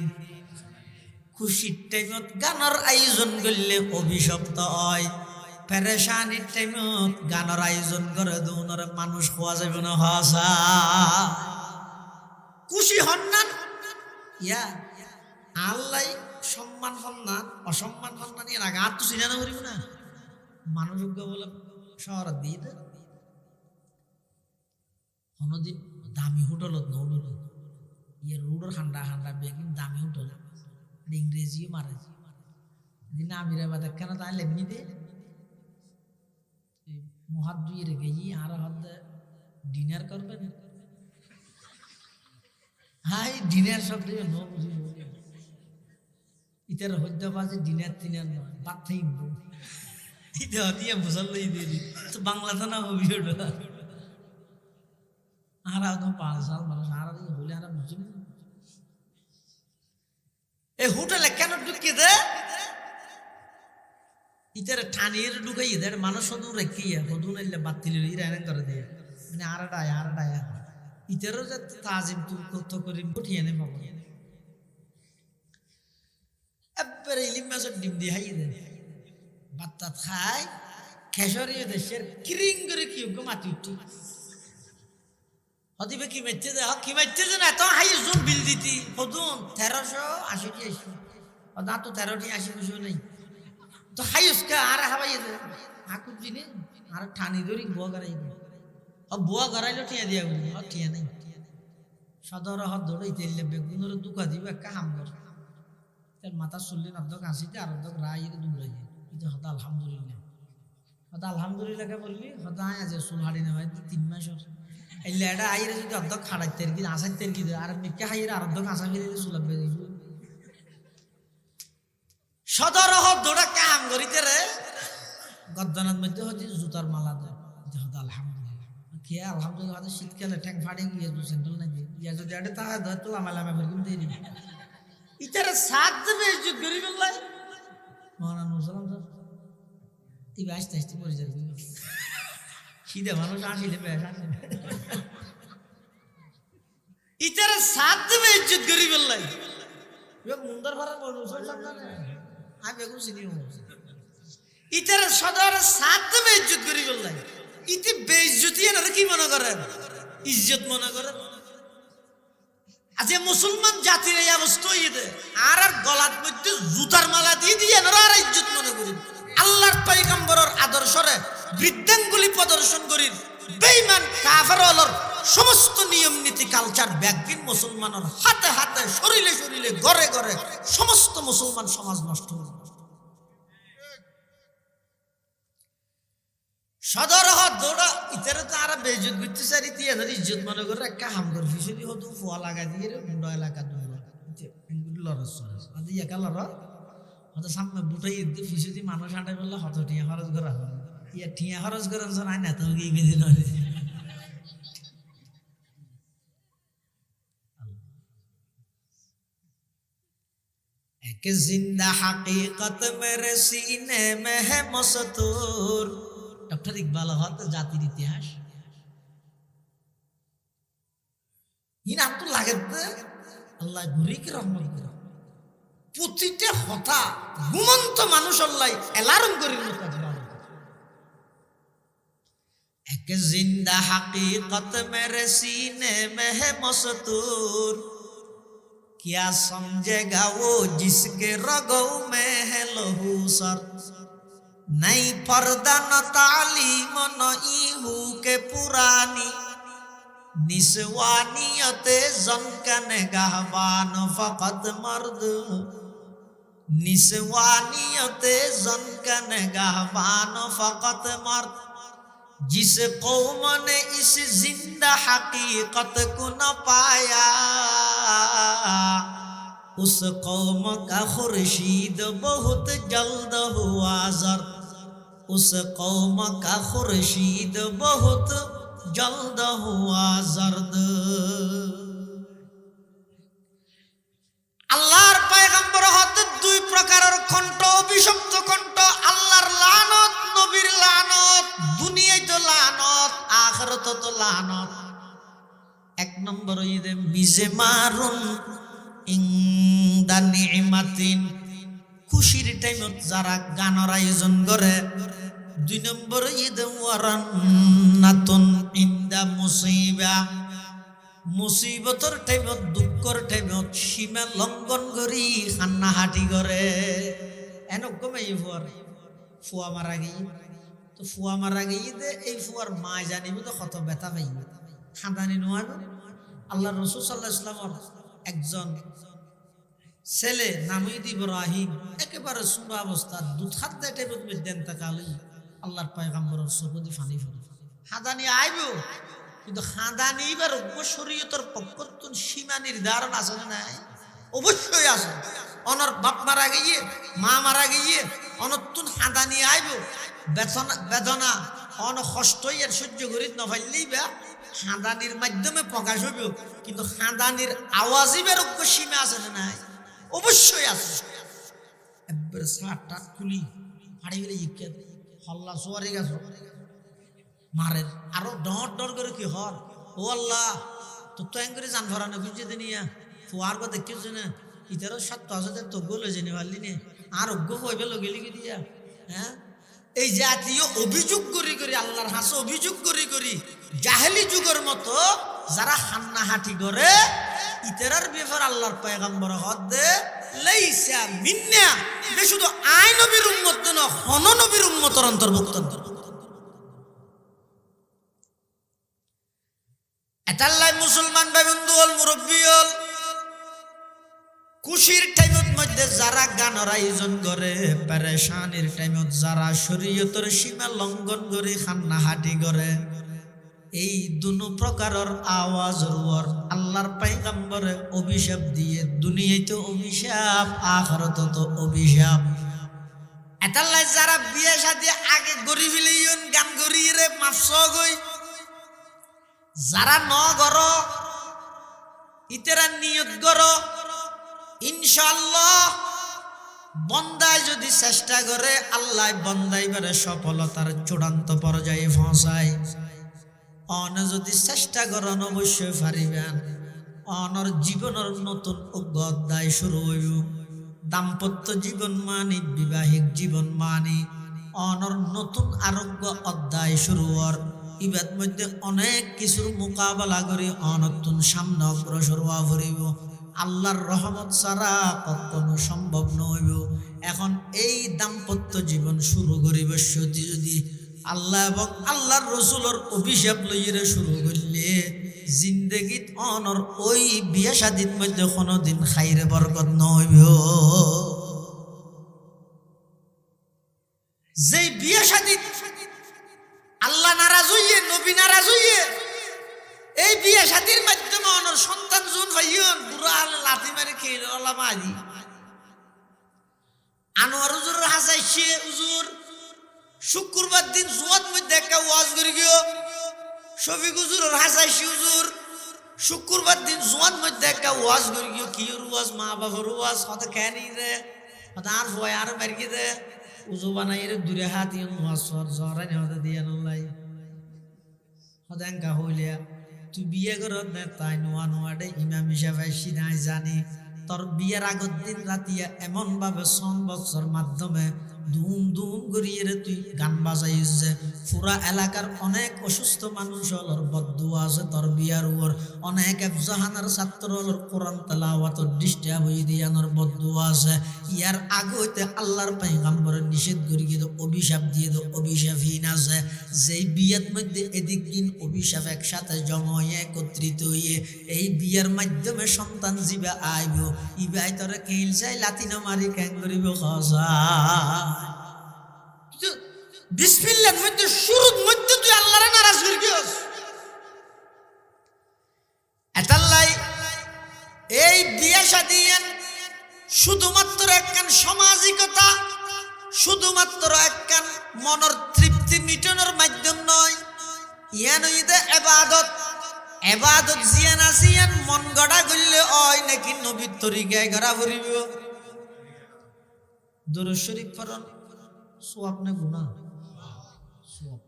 খুশির টাইমত গানের আয়োজন করলে অভিশপ্ত হয়, পেরেশানির টাইমত গানের আয়োজন করে দৌনর মানুষ হওয়া যাবে না। হাসা খুশি হন না ইয়া আল্লাহ সম্মান হন না, অসম্মান হন না নিয়ে রাখা আর তো চিনানো করিব না মানুষ বলে শহর দিয়ে কোনদিন দামি হোটেলত নৌডল ইয়ে রোডর হান্ডা হান্ডা বেগিন দামি হোটেল ইংরেজিও মারে দিন আমিরা বাদ কেন তাই লেমনি দে মহাত দুই রেখে আর হাত ডিনার করবেন। হাই ডিনার সব দেবে ন বুঝি ইতার হদ্যাবাজি ডিনার টিনার নয় বাদ থাইব ইতে হতিয়া মুসল্লি দিয়ে তো বাংলা তো না হবি ওটা আর 5 সাল মানুষ আর হইলে আর বুঝি না এই হোটেলে কেন ঢুকিয়ে দে ইতার ঠানিয়ে ঢুকাইয়ে দেয় মানুষ শুধু রেখিয়ে হদু নাইলে বাতিল ইরান করে দেয় মানে আর ডায়া ইতারও যে তাজিম তুল কত করি উঠিয়ে নে পাবো এবারে ইলিম মাছের ডিম দিয়ে হাইয়ে দেয় বাত্তা খায় খেসরিয়ে দেশের কিরিং করে কি মাটি উঠি হদিবে কি মেচ্ছে দে কি মেচ্ছে যে না এত হাই জুন বিল দিতি হদুন 1380 টি আইসি না তো 13টি 80 পয়সা নেই তো হাই উসকা আর হাবাই দে হাকুর দিনে আর ঠানি ধরি বুয়া গারাই বুয়া গারাইলো টিয়া দিয়া বলি টিয়া নেই সদর হাত ধরে তেল বেগুনের দুকা দিবে একটা হাম কর তার মাথা চললে অর্ধক হাসিতে আর অর্ধক রায় দূরে যায় কিন্তু হতা আলহামদুলিল্লাহ হতা আলহামদুলিল্লাহ কে বললি হতা আজ চুল হাড়ি না হয় 3 মাস এই লেডা আইরে যদি অর্ধক খাড়াইতে আর কি আসাইতে আর কি আর মিকে হাইরে আর অর্ধক হাসা ফিরে চুলাবে যাইব সদর হাত ধরে কাম করিতে রে গদ্দানার মধ্যে হচ্ছে জুতার মালা দেয় হতা আলহামদুলিল্লাহ কে আলহামদুলিল্লাহ শীতকালে ঠ্যাং ফাড়ে গিয়ে সেন্ট্রাল নাই ইয়া যদি আড়ে তা ধরতো লামালামা ফেরকিম দিয়ে দিবি ইতারে সাত দেবে ইজ্জত গরিব আল্লাহ মহানা মুসলাম স্যার এই আস্তে আস্তে পড়ে যাবে খিদে মানুষ আসিলে বেশ আসে ইতারে সাত দেবে ইজ্জত গরিব আল্লাহ মুন্দার ভাড়া মুসলমান জানে আমি বেগুন চিনি ইতারে সদর সাত দেবে ইজ্জত গরিব আল্লাহ ইতি বেইজ্জতি এনারা কি মনে করেন ইজ্জত মনে করেন আজ মুসলমান জাতির এই অবস্থা হইয়ে আর আর গলার মধ্যে জুতার মালা দিয়ে দিয়ে এনারা আর ইজ্জত মনে করি আল্লাহর পয়গম্বরের আদর্শরে বৃদ্ধাঙ্গুলি প্রদর্শন করি বেঈমান কাফের হলর সমস্ত নিয়ম নীতি কালচার ব্যাগবিন মুসলমানের হাতে হাতে শরীরে শরীরে ঘরে ঘরে সমস্ত মুসলমান সমাজ নষ্ট হল সদর হাত দৌড়া ইতারে তো আর বেইজ্জত করতে চাই দিয়ে ইজ্জত মনে করে একটা হাম করে ফিসলি হতো ফোয়া লাগা দিয়ে মুন্ডা এলাকা দৌড়া লরস আদি একা লর হয়তো সামনে বুটাই দিয়ে ফিসলি মানুষ আটাই বললে হত টিয়া খরচ করা হয় ইয়া টিয়া খরচ করেন আই না তো গিয়ে গেছি নয় এক জিন্দা হাকিকত মেরে সিনে মে হে মসতুর ডক্টর ইকবাল হত জাতির ইতিহাস ইনাম তো লাগে আল্লাহ ঘুরিকে রহমত করে প্রতিটা হতা ঘুমন্ত মানুষ আল্লাহ অ্যালার্ম করি এক জিন্দা হাকিকত মেরে সিনে মে হে মসতুর क्या समझेगा वो जिसके रगों में है लहू सर नहीं पर्दा न तालीम न ईहू के पुरानी निस्वानियते जन का निगाहबान फकत मर्द निस्वानियते जन का निगाहबान फकत मर्द जिस कौम ने इस जिंदा हकीकत को न पाया उस कौम का खुर्शीद बहुत जल्द हुआ जर्द उस कौम का खुर्शीद बहुत जल्द हुआ जर्द আল্লাহর পয়গম্বর হতে দুই প্রকারের কণ্ঠ অভিশপ্ত কণ্ঠ আল্লাহর লানত নবীর লানত দুনিয়ায় তো লানত আখিরাতে তো লানত এক নম্বর ইদে মিজে মারুন ইনদা নিমাতিন খুশির টাইমত যারা গানের আয়োজন করে দুই নম্বর ইদে ওয়ারান্নাতুন ইনদা মুসিবা মুসিবতর টাইমত দুঃখর টাইমত সীমা লঙ্ঘন করি খান্না হাঁটি করে এনকমে ফুয়া মারা গিয়ে তো ফুয়া মারা গিয়ে দে এই ফুয়ার মা জানিব তো কত ব্যথা পাইবে খাঁদানি নোয়ার আল্লাহ রসুল সাল্লাহ ইসলামর একজন ছেলে নামিদ ইব্রাহিম একেবারে সুন্দর অবস্থা দুধ খাত দেয় টাইপত দেন তাকালি আল্লাহর পয়গম্বরের চকুদি ফানি ফেলে খাঁদানি আইব কিন্তু খাঁদানি বা শরীয়তের পক্ষতুন সীমা নির্ধারণ আছে না নাই অবশ্যই আছে অনর বাপ মারা গিয়ে মা মারা গিয়ে অনতুন খাঁদানি আইব বেদনা অন কষ্টই এর সহ্য করি নফাইলেই বা খাঁদানির মাধ্যমে প্রকাশ হইব কিন্তু খাঁদানির আওয়াজই বেরোগ্য সীমা আছে না নাই অবশ্যই আছে একবারে সারটা খুলি ফাড়ি গেলে ইকে হল্লা সোয়ারি গেছ মারের আরো ডর ডর করে কি হর ও আল্লাহ তোর তো করে জান ভরানো বুঝতে নিয়া ফুয়ার কথা দেখছো না ইতারও 7,000 তো গোলে জেনে পারলি নে আর অজ্ঞ হইবে গেলি কি দিয়া হ্যাঁ এই জাতীয় অভিযোগ করি করি আল্লাহর হাসে অভিযোগ করি করি জাহেলি যুগের মতো যারা হান্নাহাটি করে ইতেরার ব্যাপার আল্লাহর পয়গম্বর হদে লাইসা মিন্না বে শুধু আই নবীর উম্মত না হন নবীর উম্মতের অন্তর্ভুক্ত এতাল্লাই মুসলমান ভাই বন্ধু হল মুরব্বী হল খুশির টাইমত মধ্যে যারা গানের আয়োজন করে পেরেশানির টাইমত যারা শরীয়তের সীমা লঙ্ঘন করে খান্নাহাটি করে এই দুনো প্রকারের আওয়াজ রুয়ার আল্লাহর পয়গম্বরে অভিশাপ দিয়ে দুনিয়াতে অভিশাপ আখিরাতে তো অভিশাপ এতাল্লাই যারা বিয়ে শাদী আগে গরি ফেলিয়ন গান গরিয়ে রে মাফস গই যারা ন গর ইতেরা নিয়ত গর ইনশাআল্লাহ বন্দায় যদি চেষ্টা করে আল্লাহ বন্দাই বারে সফলতার চূড়ান্ত পর্যায়ে পৌঁছায় অন যদি চেষ্টা করেন অবশ্যই পারিবেন অনর জীবনের নতুন অধ্যায় শুরু হইব দাম্পত্য জীবন মানি বিবাহিক জীবন মানি অনর নতুন আরোগ্য অধ্যায় শুরু হওয়ার ইবাদ মধ্যে অনেক কিছুর মোকাবেলা করি অনতুন সামনে অগ্রসর হওয়া ফুরিব আল্লাহর রহমত ছাড়া কখনো সম্ভব নইব এখন এই দাম্পত্য জীবন শুরু করিব যদি আল্লাহ এবং আল্লাহর রসুলের অভিশাপ লইরে শুরু করলে জিন্দগিত অনর ওই বিয়া শাদীর মধ্যে কোনোদিন খাইরে বরকত নইব যে বিয়া শাদী আল্লাহ নারাজ হইয়ে নবী নারাজ হইয়ে এই বিয়া শাদীর মাধ্যমে অনর সন্তান জুন ভাইয়ন বুড়া আলে লাথি মারি খেয়ে আল্লাহ মারি আনোয়ার হুজুর হাসাইছে হুজুর শুক্রবার দিন জুয়াত মধ্যে একটা ওয়াজ করে গিয়ে শফিক হুজুর হাসাইছে হুজুর শুক্রবার দিন জুয়াত মধ্যে একটা ওয়াজ করে গিয়ে কি ওয়াজ মা বাবার ওয়াজ কত কেনি রে কত আর ভয় আর মারি দে উজু বানাই রে দূরে হাত ইন ওয়াজ জরাই হতে দিয়ে নলাই হদাঙ্কা হইলিয়া তুই বিয়ে করত না তাই নোয়া নোয়াডে ইমাম হিসাবে সিনাই জানি তোর বিয়ের আগত দিন রাতিয়া এমন ভাবে সন বক্সর মাধ্যমে ধুম ধুম করিয়ে রে তুই গান বাজাইস যে পুরা এলাকার অনেক অসুস্থ মানুষ হলর বদুয়া আছে তোর বিয়ার উপর অনেক এফজাহানার ছাত্র হলর কোরআন তেলাওয়াতর ডিস্টার্ব হয়ে দিয়ানোর বদুয়া আছে ইয়ার আগে হইতে আল্লাহর পয়গম্বরের নিষেধ করে গিয়ে অভিশাপ দিয়ে দো অভিশাপহীন আছে যেই বিয়ের মধ্যে এদিক দিন অভিশাপ একসাথে জমা হয়ে একত্রিত হইয়ে এই বিয়ের মাধ্যমে সন্তান জীবে আইব ইবাই তোরে কেইল চাই লাতিনো মারি ক্যাং করিব খসা বিসমিল্লাহর মধ্যে শুরুর মধ্যে তুই আল্লাহরে নারাজ করে গিয়েছ এতাল্লাই এই বিয়ে শাদী শুধুমাত্র একখান সামাজিকতা শুধুমাত্র একখান মনের তৃপ্তি মিটানোর মাধ্যম নয় ইয়ান হইতে এবাদত এবাদত জিয়ান আসিয়ান মন গড়া করলে হয় নাকি নবীর তরিকায় গড়া ফুরিব দরুদ শরীফ পড়ন সোয়াব না গুনাহ সোয়াব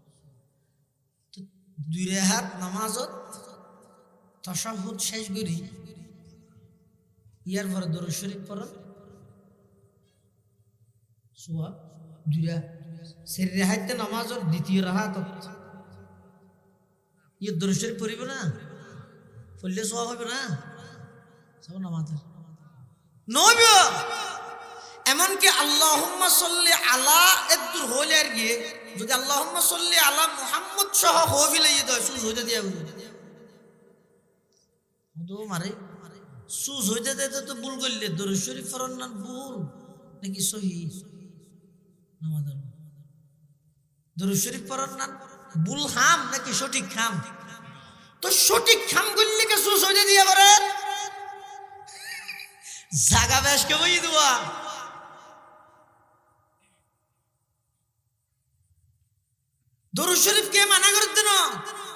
তো দুই রেহাত নামাজত তাশাহুদ শেষ করি ইয়ার পরে দরুদ শরীফ পড়ন সোয়াব দুই সের রেহাতে নামাজত দ্বিতীয় রাহাত ইয়ে দরুদ শরীফ পড়িব না পড়লে সোয়াব হবে না সব নামাজের নবী এমনকি আল্লাহুম্মা সাল্লি আলা এদুর হইলে আর গিয়ে যদি আল্লাহুম্মা সাল্লি আলা মুহাম্মদ সহ হইলে দেয় সুজ হইতে দিয়া হতো মারে সুজ হইতে দিতে তো ভুল করলে দরুদ শরীফ পড়ার না ভুল নাকি সহি নামাজের দরুদ শরীফ পড়ার না ভুল হাম নাকি সঠিক খাম তো সঠিক খাম করলে কে সুজ হইতে দিয়া পারে জাগা বেশ কে বই দেওয়া দরুদ শরীফ কে মানা করতে না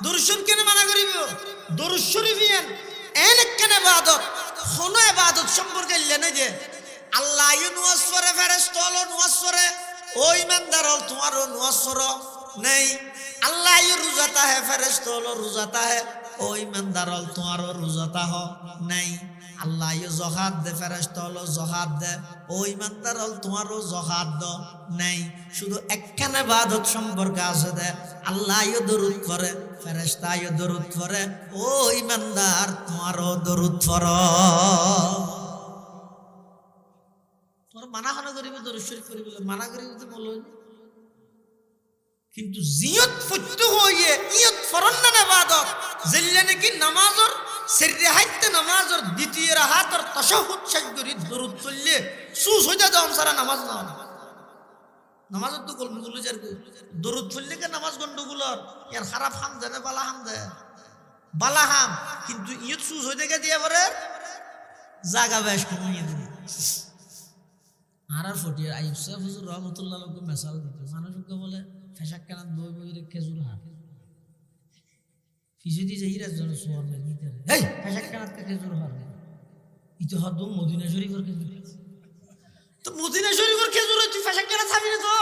দরুদ শরীফ কেন মানা করিব দরুদ শরীফ এন একখান ইবাদত কোন ইবাদত সম্পর্কে লেনে যে আল্লাহ নুয়াজ করে ফেরেশতা হলো নুয়াজ করে ও ইমানদার হল তোমারও নুয়াজ করো নেই আল্লাহ রোজাতা হে ফেরেশতা হলো রোজাতা হে ও ইমানদার হল তোমারও রোজাতা হ নেই আল্লাহ জহাত দে, ফেরেশতা হলো জহাত দে। ও ইমানদার হল তোমারও জহাত দ নেই, শুধু একখানে ইবাদত সম্পর্কে আছে দে। আল্লাহ দরুদ করে, ফেরেশতা দরুদ করে। ও ইমানদার তোমারও দরুদ পড়। তোর মানা খানা করিবে, দরুদ শরীফ করিবে, মানা করিবে তো বলো। কিন্তু জিয়ত ফুটতে হইয়ে ইয়ত ফরন্না ইবাদত জেল্লে নাকি নামাজর সেররে হাইতে নামাজর দ্বিতীয় রাহাতর তাশাহুদ শেষ করি দরুদ পড়লে সুস হইতা দাও সারা নামাজ না। নামাজত তো গন্ডগোল যার দরুদ পড়লে কে নামাজ গন্ডগোল ইয়ার খারাপ হাম দেয় না বালা হাম দেয়, বালা হাম। কিন্তু ইয়ত সুস হইতে গে দিয়ে পরে জাগা বেশ কমিয়ে দিবে। আর ফটিয়ার আইব সাহেব হুজুর রহমতুল্লাহ লোককে মেসাল দিত, মানুষকে বলে ফেসাক কেন বই বই খেজুর হাট পিছু দিয়ে যাই রাজন সোয়ার নিতে এই ফেসাক কেন খেজুর হাট ইতো হদ মদিনা শরীফের খেজুর। তো মদিনা শরীফের খেজুর তুই ফেসাক কেন থামি না তো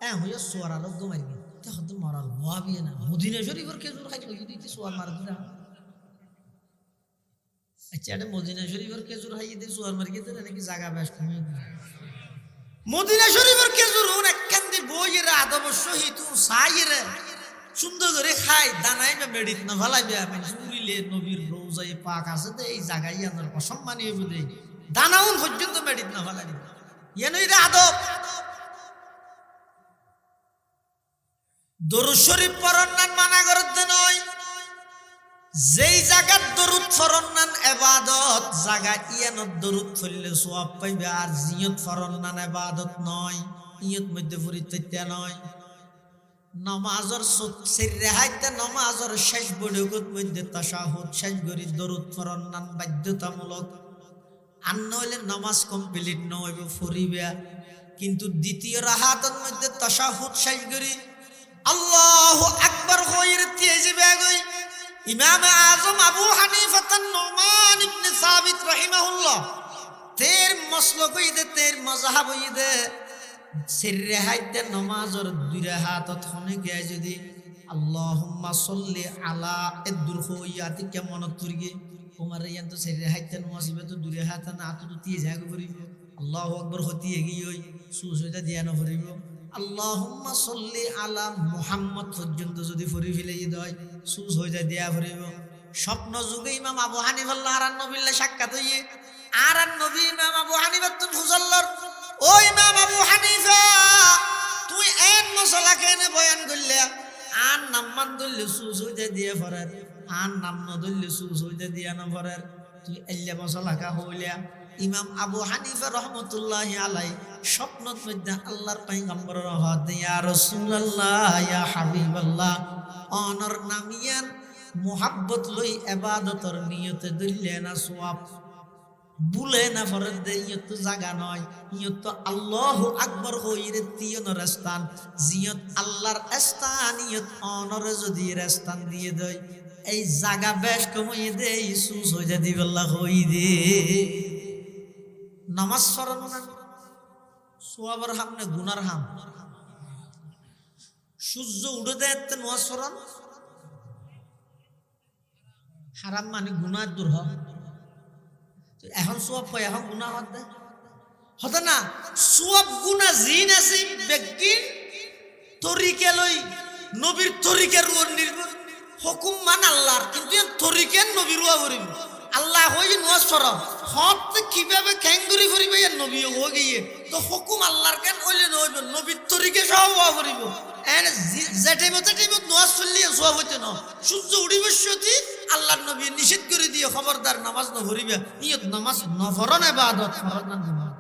হ্যাঁ হইয়া সোয়ার আলোক মারবি তে হদ মারাল ভাবি না মদিনা শরীফের খেজুর খাই হইয়া দিতে সোয়ার মার দিতে। আচ্ছা এটা মদিনা শরীফের খেজুর খাইয়ে দিয়ে সোয়ার মারি গেতে নাকি জায়গা বেশ কমিয়ে দিবে। মদিনা শরীফের খেজুর একখান দিয়ে বইয়েরা আদব সহিত সাইরে সুন্দর করে খাই দানাই বা মেডিত না ভালাইবে আমি শুনিলে নবীর রোজাই পাক আছে তো এই জায়গায় আমার অসম্মানীয় বুঝে দানাউন পর্যন্ত মেডিত না ভালাইবে ইয়েন রে আদব। দরুদ শরীফ পড়ার মানা করতে নয়, যেই জায়গার দরুদ ফরন্নান এবাদত জায়গা ইয়ানত দরুদ ফললে সওয়াব পাইবে। আর জিয়ত ফরন্নান এবাদত নয়, ইয়ত মধ্যে পরিত্যা নয়। নামাজের রেহাইতে নামাজের শেষ বৈঠকত মধ্যে তাশাহুদ শেষ করি দরুদ ফরন্নান বাধ্যতামূলক। আর নইলে নামাজ কমপ্লিট নইব ফরিবে। কিন্তু দ্বিতীয় রাহাতের মধ্যে তাশাহুদ শেষ করি আল্লাহু আকবার হইরে দিয়ে যাবে গই। ইমাম আজম আবু হানিফা নুমান ইবনে সাবিত রাহিমাহুল্লাহ তের মাসলক হইদে তের মাযহাব হইদে সিররে হাইতে নামাজের দুই রাকাত হনে গে যদি আল্লাহুম্মা সাল্লি আলা এদুর হইয়াতি কেমন তুরগে তোমার ইয়ান তো সিররে হাইতে নামাজিবে তো দুই রাকাত না তো দিয়ে জাগো করিব আল্লাহু আকবার হতিয়ে গিয়ে সুসুদা দিয়া না করিব। আল্লাহুম্মা সাল্লি আলা মুহাম্মদ পর্যন্ত যদি ফরি ফেলে দেয় সুস হয়ে যায় দিয়া ফরিব। স্বপ্ন যুগে ইমাম আবু হানিফা আর নবীল্লাহ সাক্ষাৎ হইয়ে আর নবী ইমাম আবু হানিফা তুন ফুজল্লার ও ইমাম আবু হানিফা তুই এক মশলা কেনে বয়ান করলে আর নাম্মান ধরলে সুস হয়ে যায় দিয়ে ফরার আর নাম ন ধরলে সুস হয়ে যায় দিয়া না ফরার তুই এল্লা মশলা কা হইলা। ইমাম আবু হানিফা রহমতুল্লাহি আলাইহি স্বপ্নত মধ্যে আল্লাহর পয়গম্বরের হাত ইয়া রাসূলুল্লাহ ইয়া হাবিবাল্লাহ অনর নামিয়ান মুহাব্বত লই ইবাদতের নিয়তে দিলে না সওয়াব বুলে না ফরজ দে ইয়ত জায়গা নয় ইয়ত আল্লাহু আকবার হইরে তিয়নর স্থান জিয়ত আল্লাহর স্থান ইয়ত অনর যদি স্থান দিয়ে দেয় এই জায়গা বেশ কমিয়ে দে ইসুস হইয়া দিবেল্লাহ হই দে। নামাজ পড়ানো না সোয়াবের হাম না গুনার হাম। সূর্য উঠে দেয় নামাজ পড়ান হারাম মানে গুনার দূর হয়। এখন সোয়াব হয় এখন গুনা হতে না সোয়াব গুনা জিন আছে ব্যক্তি তরিকে লই নবীর তরিকের উপর নির্ভর হুকুম মান আল্লাহর কিন্তু তরিকের নবীর করিব আল্লাহ হই নামাজ পড়া হত কিভাবে খ্যাঙ্গুরি করিবে নবী হয়ে গিয়ে তো হুকুম আল্লাহর কেন হইলে নইব নবীর তরিকে সব করিব যেটাই নামাজ পড়লে সব হইতে না সূর্য উঠিবস্যতি আল্লাহর নবী নিষেধ করে দিয়ে খবরদার নামাজ ন ভরিবে নিয়ত নামাজ নফরন ইবাদত ফরনান গুনাহ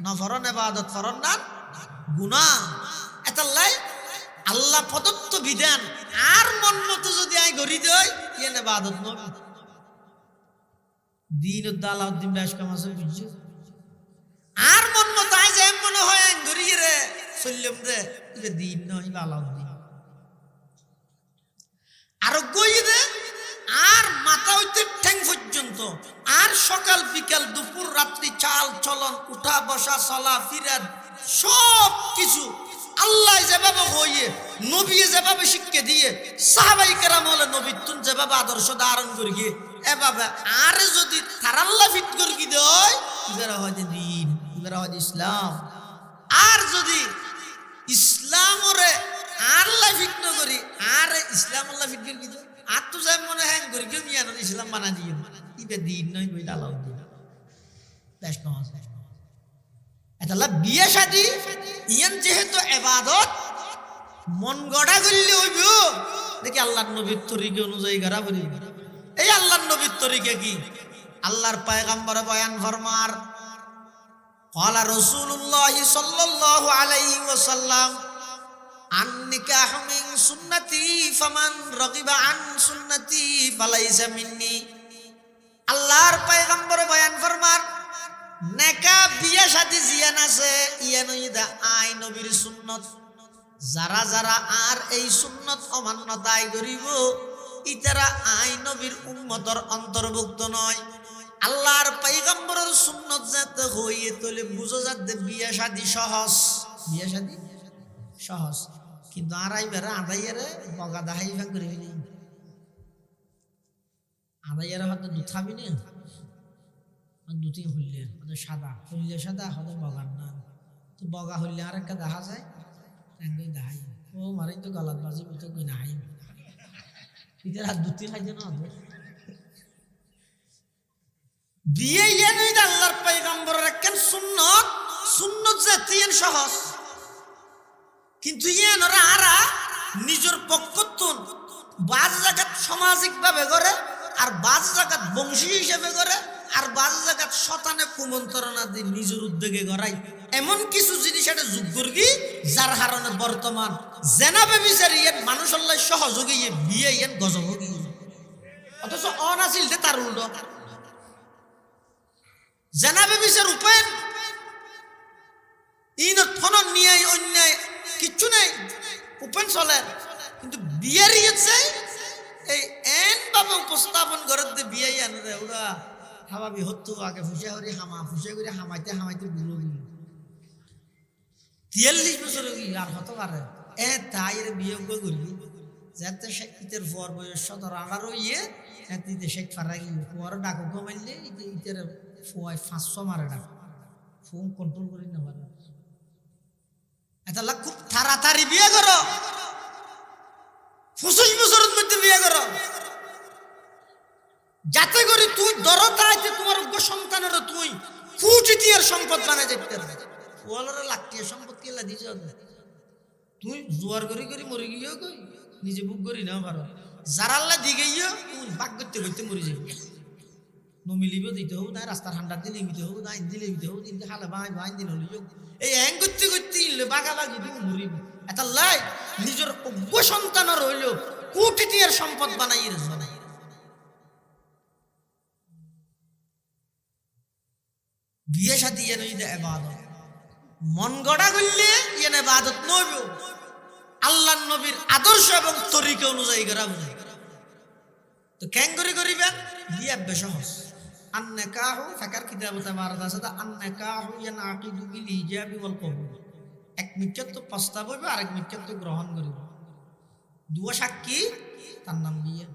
নফরন ইবাদত ফরনান গুনাহ এতাল্লাই আল্লাহ প্রদত্ত বিধান আর মন মতো যদি আই গরি দেয় ইয়েন ইবাদত নবী দিন উদ্দালাউদ্দিন বেশ কাম আছে বুঝছো আর মন মতো আই যে মনে হয় আই গরি রে চললাম রে এটা দিন নয় আলাউদ্দিন আর গই দে আর মাথা হইতে ঠ্যাং পর্যন্ত আর সকাল বিকাল দুপুর রাত্রি চাল চলন উঠা বসা চলা ফিরা সব কিছু আল্লাহ যেভাবে হইয়ে নবী যেভাবে শিক্ষা দিয়ে সাহাবাই কেরাম হলে নবী তুন যেভাবে আদর্শ ধারণ করি গিয়ে এভাবে আর যদি তারাল্লা ফিট করে কি দেয় ইবারা হয় দিন, ইবারা হয় ইসলাম। আর যদি ইসলাম ওরে আর ফিট না করি আর ইসলাম আল্লাহ ফিট করে কি দেয় আর তো যাই মনে হ্যাং করি কেউ নিয়ে ইসলাম বানা দিয়ে ইবে দিন নয় বই আলাউ দিন বেশ নয়। এটা বিয়ে শাদী ইয়ান যেহেতু এবাদত মন গড়া করলে হইব দেখি আল্লাহর নবীর তরিকা অনুযায়ী গড়া বলি। এই আল্লাহর নবীর তরিকা কি আল্লাহর পয়গম্বর বয়ান ফরমার ক্বালা রাসূলুল্লাহ সাল্লাল্লাহু আলাইহি ওয়াসাল্লাম আন নিকাহু মিন সুন্নতি ফামান রাগিবা আন সুন্নতি ফালাইসা মিন্নি। আল্লাহর পয়গম্বর বয়ান ফরমার নেকা বিয়ে শাদী জিয়ান আছে ইয়ান ইদা আই নবীর সুন্নত। যারা যারা আর এই সুন্নত অমান্যতায় করিব ইতারা আই নবীর উম্মতর অন্তর্ভুক্ত নয়। আল্লাহর পয়গম্বরের সুন্নত যাতে হইয়ে তোলে বুঝো যাতে বিয়ে শাদী সহজ, বিয়ে শাদী সহজ। কিন্তু আর আইবারে আদাইয়ারে বগা দাহাই ভাঙ করে ফেলি আদাইয়ারে হয়তো দুধ খাবি না দুটি হইলে হয়তো সাদা হইলে সাদা হয়তো বগার না তো বগা হইলে আর একটা দেখা যায় একদিন দেখাই ও মারাই তো গলাত বাজি বলতে কই না হাই ইদের হাত দুটি খাইছে না বিয়ে ইয়ান হইতে আল্লাহর পয়গম্বরের একখান সুন্নত, সুন্নত জাতীয় সহজ। কিন্তু ইয়ান ওরা আরা নিজের পক্ষতুন বাজ জায়গাত সামাজিক ভাবে করে আর বাজ জায়গাত বংশী হিসেবে করে আর বাজ জায়গাত শতানে কুমন্ত্রণা দিয়ে নিজের উদ্যোগে গড়াই এমন কিছু জিনিস এটা যোগ করবি যার কারণে বর্তমান জেনাবে বিচারি ইয়ান মানুষ আল্লাহ সহযোগী বিয়ে ইয়ান গজভোগী অথচ অনাছিল যে তার উল্টো জেনাবে বিচার উপায় ইন থনন নিয়ে অন্যায় কিচ্ছু নেই উপেন চলে। কিন্তু বিয়ের ইয়েছে এই এন ভাবে উপস্থাপন করে বিয়ে আনে রে ওরা হাবাবি হতো আগে ফুসে করি হামা ফুসে করে হামাইতে হামাইতে বুড়ো গিয়ে 43 বছর আর হতো পারে তাই বিয়ে করবি যাতে ইতের ফর বয়স 17-18 ইয়ে ইতে শেখ ফারা গিয়ে পর ডাকো কমাইলে ইতের ফোয়াই 500 মারে ডাক ফোন কন্ট্রোল করি না পারে। এটা খুব তাড়াতাড়ি বিয়ে করো 25 বছরের মধ্যে বিয়ে করো যাতে করে তুই দরতাইতে তোমার সন্তানের তুই ফুটিটিয়ার সম্পদ বানাই যেতে ওয়ালারে লাখটিয়া সম্পদ কেলা দিছ তুই জোয়ার করি করি মরে গিয়েও কই নিজে বুক করি না পারো যারা আল্লাহ দিকে গিয়েও তুই বাক করতে করতে মরে যাবি নমিলিব দিতে হোক না রাস্তার হান্ডার দিলে নিতে হোক না আইন দিলে নিতে হোক কিন্তু হালে ভাই দিন হলে এই হ্যাং করতে করতে ইনলে বাগাবাগি তুই মরিব। এটা লাই নিজের অজ্ঞ সন্তানের হইল কোটিটিয়ার সম্পদ বানাই বানাই বিয়ে শাদী ইয়ে নই ইবাদত মন গড়া করলে ইয়ে ইবাদত নইব আল্লাহর নবীর আদর্শ এবং তরিকা অনুযায়ী করা বুঝে। তো কেন করিবেন বিয়ে বেশ সহজ। আন-নিকাহু ফাকার কিতাবতে মারাদ আছে তা আন-নিকাহু ইয়ানাকিদু বিল ইজাবি ওয়াল কবুল। এক মিথ্যাত তো প্রস্তাব হইবে আর এক মিথ্যাত তো গ্রহণ করিবে দুয়া সাক্ষী তার নাম বিয়ে।